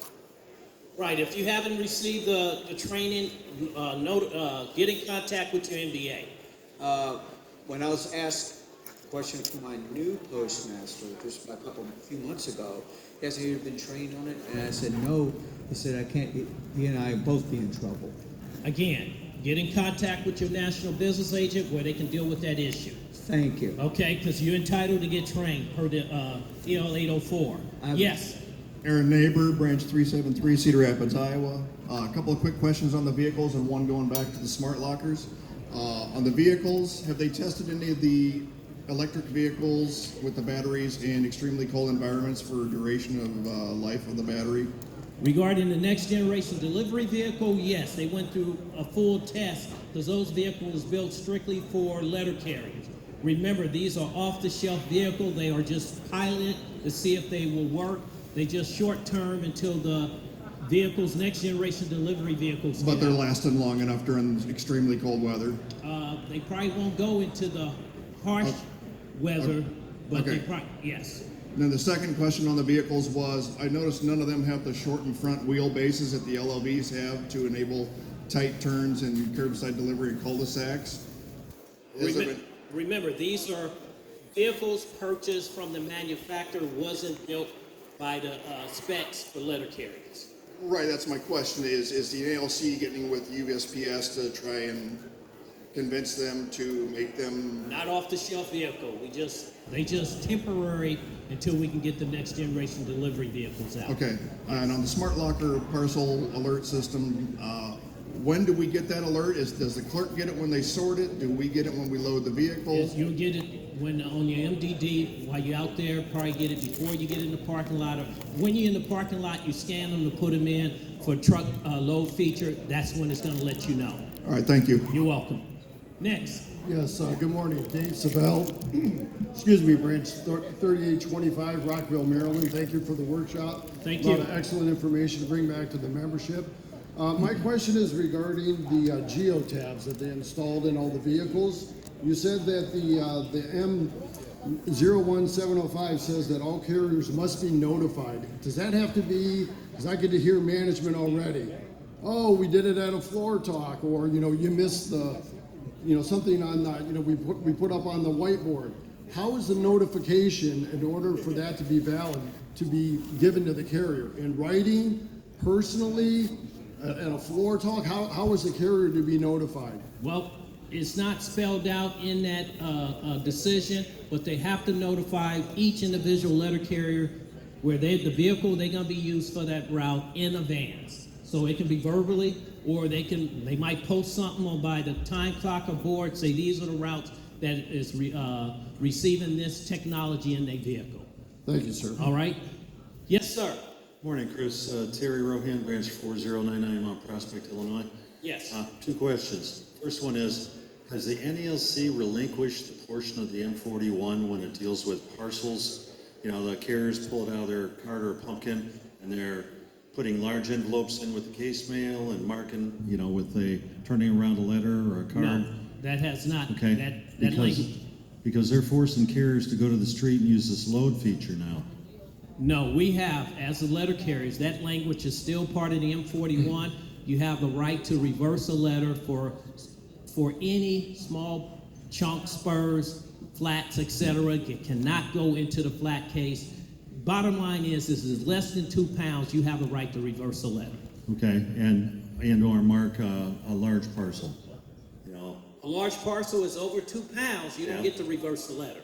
Right. If you haven't received the training, get in contact with your MBA. When I was asked a question from my new postmaster just a few months ago, he asked me if you've been trained on it, and I said no. He said I can't. He and I both be in trouble. Again, get in contact with your national business agent where they can deal with that issue. Thank you. Okay, because you're entitled to get trained per the EL 804. Yes. Aaron Neighbor, Branch 373, Cedar Rapids, Iowa. A couple of quick questions on the vehicles and one going back to the smart lockers. On the vehicles, have they tested any of the electric vehicles with the batteries in extremely cold environments for duration of life of the battery? Regarding the next generation delivery vehicle, yes, they went through a full test because those vehicles built strictly for letter carriers. Remember, these are off-the-shelf vehicles. They are just piloted to see if they will work. They just short-term until the vehicles, next generation delivery vehicles. But they're lasting long enough during extremely cold weather? They probably won't go into the harsh weather, but okay. they probably, yes. And then the second question on the vehicles was, I noticed none of them have the shortened front wheelbases that the LLVs have to enable tight turns and curbside delivery in cul-de-sacs. Remember, these are vehicles purchased from the manufacturer, wasn't built by the specs for letter carriers. Right, that's my question is the NALC getting with USPS to try and convince them to make them... Not off-the-shelf vehicle. They just temporary until we can get the next generation delivery vehicles out. Okay, and on the smart locker parcel alert system, when do we get that alert? Does the clerk get it when they sort it? Do we get it when we load the vehicle? Yes, you'll get it when on your MDD while you're out there. Probably get it before you get in the parking lot. Or when you're in the parking lot, you scan them to put them in for truck load feature. That's when it's going to let you know. All right, thank you. You're welcome. Next. Yes, good morning, Dave Savell. Excuse me, Branch 3825, Rockville, Maryland. Thank you for the workshop. Thank you. A lot you. of excellent information to bring back to the membership. My question is regarding the geotabs that they installed in all the vehicles. You said that the M01705 says that all carriers must be notified. Does that have to be, because I get to hear management already, oh, we did it at a floor talk, or, you missed the, something on the, we put up on the whiteboard. How is the notification, in order for that to be valid, to be given to the carrier? In writing, personally, at a floor talk? How is the carrier to be notified? Well, it's not spelled out in that decision, but they have to notify each individual letter carrier where the vehicle they're going to be used for that route in advance. So it can be verbally, or they might post something on by the time clock or board, say these are the routes that is receiving this technology in their vehicle. Thank you, sir. All right. Yes, sir. Morning, Chris. Terry Rohan, Branch 4099, Mount Prospect, Illinois. Yes. Two questions. First one is, has the NALC relinquished the portion of the M41 when it deals with parcels? The carriers pull it out of their cart or pumpkin, and they're putting large envelopes in with the case mail and marking, with turning around a letter or a card. No, that has not. Okay. That language. Because they're forcing carriers to go to the street and use this load feature now. No, we have, as the letter carriers, that language is still part of the M41. You have the right to reverse a letter for any small chunk, spurs, flats, etc. It cannot go into the flat case. Bottom line is it's less than 2 pounds, you have a right to reverse a letter. Okay, and or mark a large parcel. A large parcel is over 2 pounds, you don't get to reverse the letter.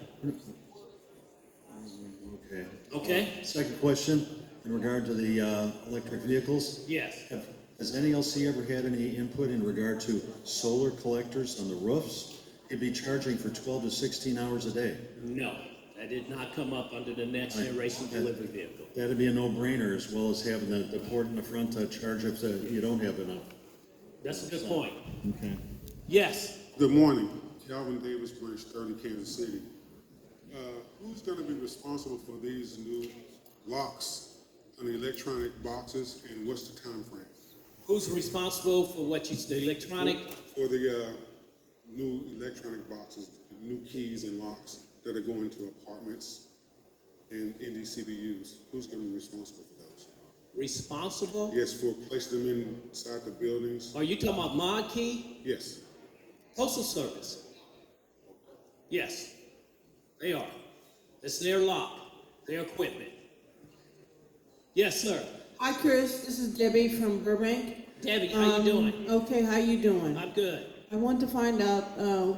Okay. Okay. Second question, in regard to the electric vehicles. Yes. Has NALC ever had any input in regard to solar collectors on the roofs? You'd be charging for 12 to 16 hours a day. No, that did not come up under the next generation delivery vehicle. That'd be a no-brainer, as well as having the port in the front to charge if you don't have enough. That's a good point. Okay. Yes. Good morning. Calvin Davis, Branch 30, Kansas City. Who's going to be responsible for these new locks on the electronic boxes, and what's the time frame? Who's responsible for the electronic? For the new electronic boxes, new keys and locks that are going to apartments and NDCBUs. Who's going to be responsible for those? Responsible? Yes, for placing them inside the buildings. Are you talking about mod key? Yes. Postal Service. Yes, they are. It's their lock, their equipment. Yes, sir. Hi, Chris. This is Debbie from Burbank. Debbie, how you doing? Okay, how you doing? I'm good. I want to find out,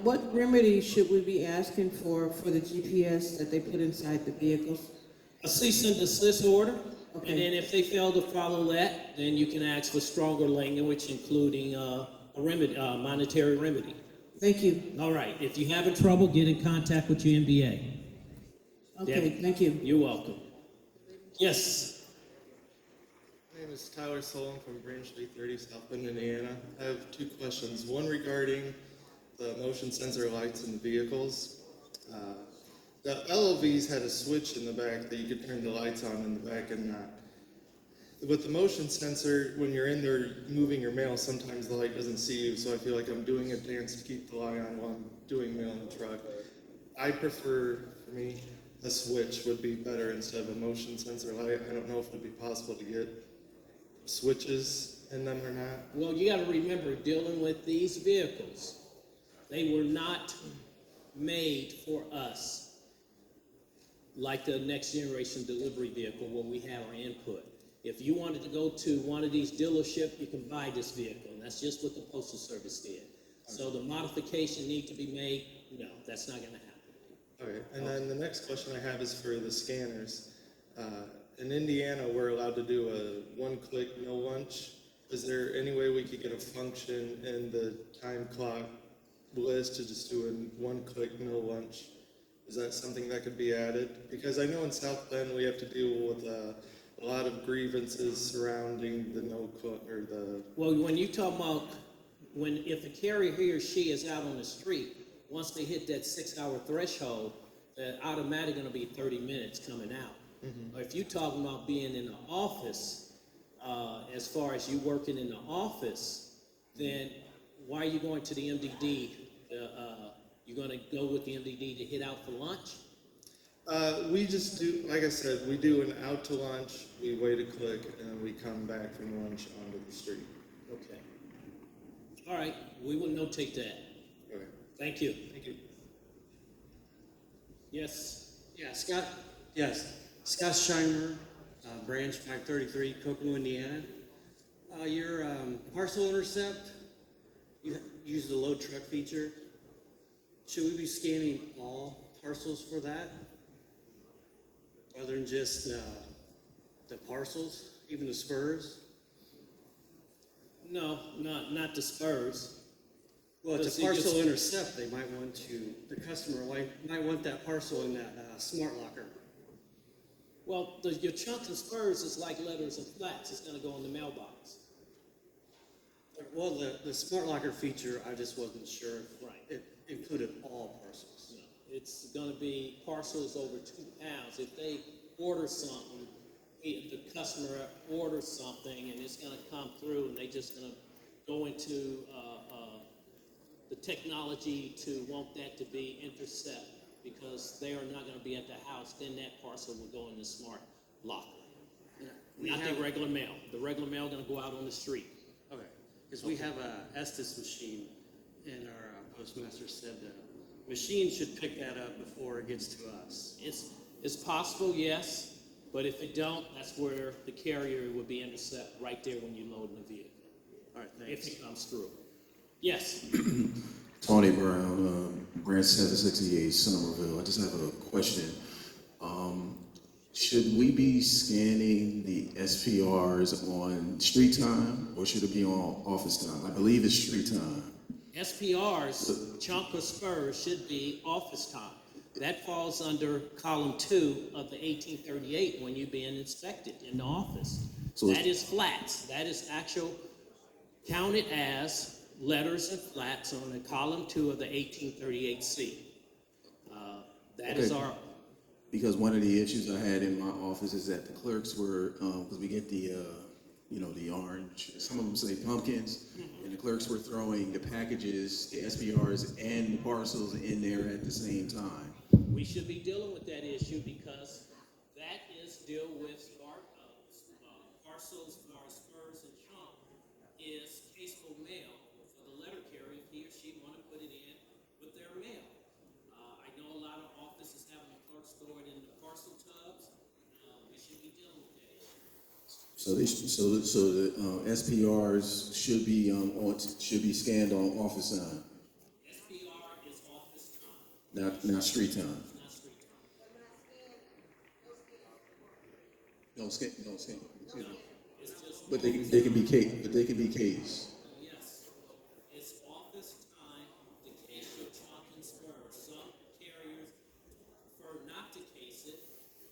what remedy should we be asking for the GPS that they put inside the vehicles? A cease and desist order, Okay. and then if they fail to follow that, then you can ask for stronger language, including a remedy, monetary remedy. Thank you. All right. If you having trouble, get in contact with your MBA. Okay, Debbie, thank you. You're welcome. Yes. My name is Tyler Solon from Branch 330, South Bend, Indiana. I have two questions. One regarding the motion sensor lights in the vehicles. The LOVs had a switch in the back that you could turn the lights on in the back and not. With the motion sensor, when you're in there moving your mail, sometimes the light doesn't see you, so I feel like I'm doing a dance to keep the light on while I'm doing mail in the truck. I prefer, for me, a switch would be better instead of a motion sensor light. I don't know if it would be possible to get switches in them or not. Well, you got to remember, dealing with these vehicles, they were not made for us like the next generation delivery vehicle where we have our input. If you wanted to go to one of these dealerships, you can buy this vehicle, and that's just what the Postal Service did. So the modification need to be made, no, that's not going to happen. Okay, and then the next question I have is for the scanners. In Indiana, we're allowed to do a one-click no lunch. Is there any way we could get a function in the time clock list to just do a one-click no lunch? Is that something that could be added? Because I know in South Bend we have to deal with a lot of grievances surrounding the no click or the. Well, when you talk about if a carrier, he or she is out on the street, once they hit that 6-hour threshold, they're automatically going to be 30 minutes coming out. Or if you're talking about being in the office, as far as you working in the office, then why are you going to the MDD? You're going to go with the MDD to hit out for lunch? We just do, like I said, we do an out to lunch, we wait a click, and then we come back from lunch onto the street. Okay. All right, we will notate that. Okay. Thank you. Thank you. Yes. Yeah, Scott. Yes, Scott Scheimer, Branch 533, Kokomo, Indiana. Your parcel intercept, you use the load truck feature. Should we be scanning all parcels for that, rather than just the parcels, even the spurs? No, not the spurs. Well, it's a parcel intercept. They might want to. The customer might want that parcel in that smart locker. Well, your chunks and spurs is like letters and flats. It's going to go in the mailbox. Well, the smart locker feature, I just wasn't sure if Right. it included all parcels. No, it's going to be parcels over 2 pounds. If they order something, if the customer orders something and it's going to come through and they just going to go into the technology to want that to be intercept because they are not going to be at the house, then that parcel will go in the smart locker. Not the regular mail. The regular mail going to go out on the street. Okay, because we have a Estes machine, and our postmaster said the machine should pick that up before it gets to us. It's possible, yes, but if it don't, that's where the carrier would be intercept right there when you load in the vehicle. All right, thanks. If it comes through. Yes. Tony Brown, Branch 768, Somerville. I just have a question. Should we be scanning the SPRs on street time or should it be on office time? I believe it's street time. SPRs, chunk or spurs, should be office time. That falls under column 2 of the 1838 when you're being inspected in the office. So that is flats. That is actual counted as letters and flats on the column 2 of the 1838C. That is our. Because one of the issues I had in my office is that the clerks were, because we get the orange, some of them say pumpkins, and the clerks were throwing the packages, the SPRs, and the parcels in there at the same time. We should be dealing with that issue because that is deal with parcels, spurs, and chunk is caseful mail for the letter carrier if he or she want to put it in with their mail. I know a lot of offices having the clerk store it in the parcel tubs. We should be dealing with that issue. So the SPRs should be should be scanned on office time, SPR is office time. not street time. Not street time. Don't scan. Excuse me. It's just. But they can be Ks. Yes, it's office time to case your trunk and spurs. Some carriers prefer not to case it.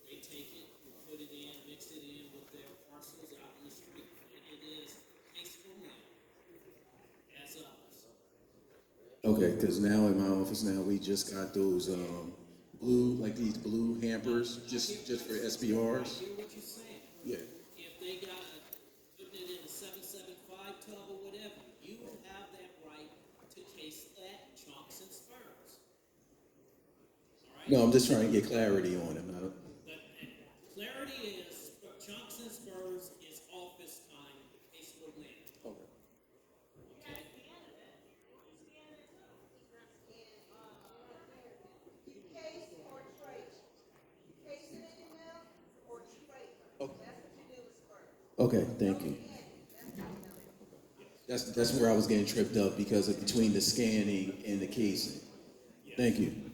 They take it and put it in, mix it in with their parcels out in the street. And it is caseful now, as others. Okay, because now in my office now we just got those blue, like these blue hampers, just for SPRs. I hear what you're saying. Yeah. If they got putting it in a 775 tub or whatever, you have that right to case that chunks and spurs. All right? No, I'm just trying to get clarity on it. But clarity is chunks and spurs is office time, caseful now. Okay. Okay? Okay, thank you. That's where I was getting tripped up because of between the scanning and the casing. Thank you.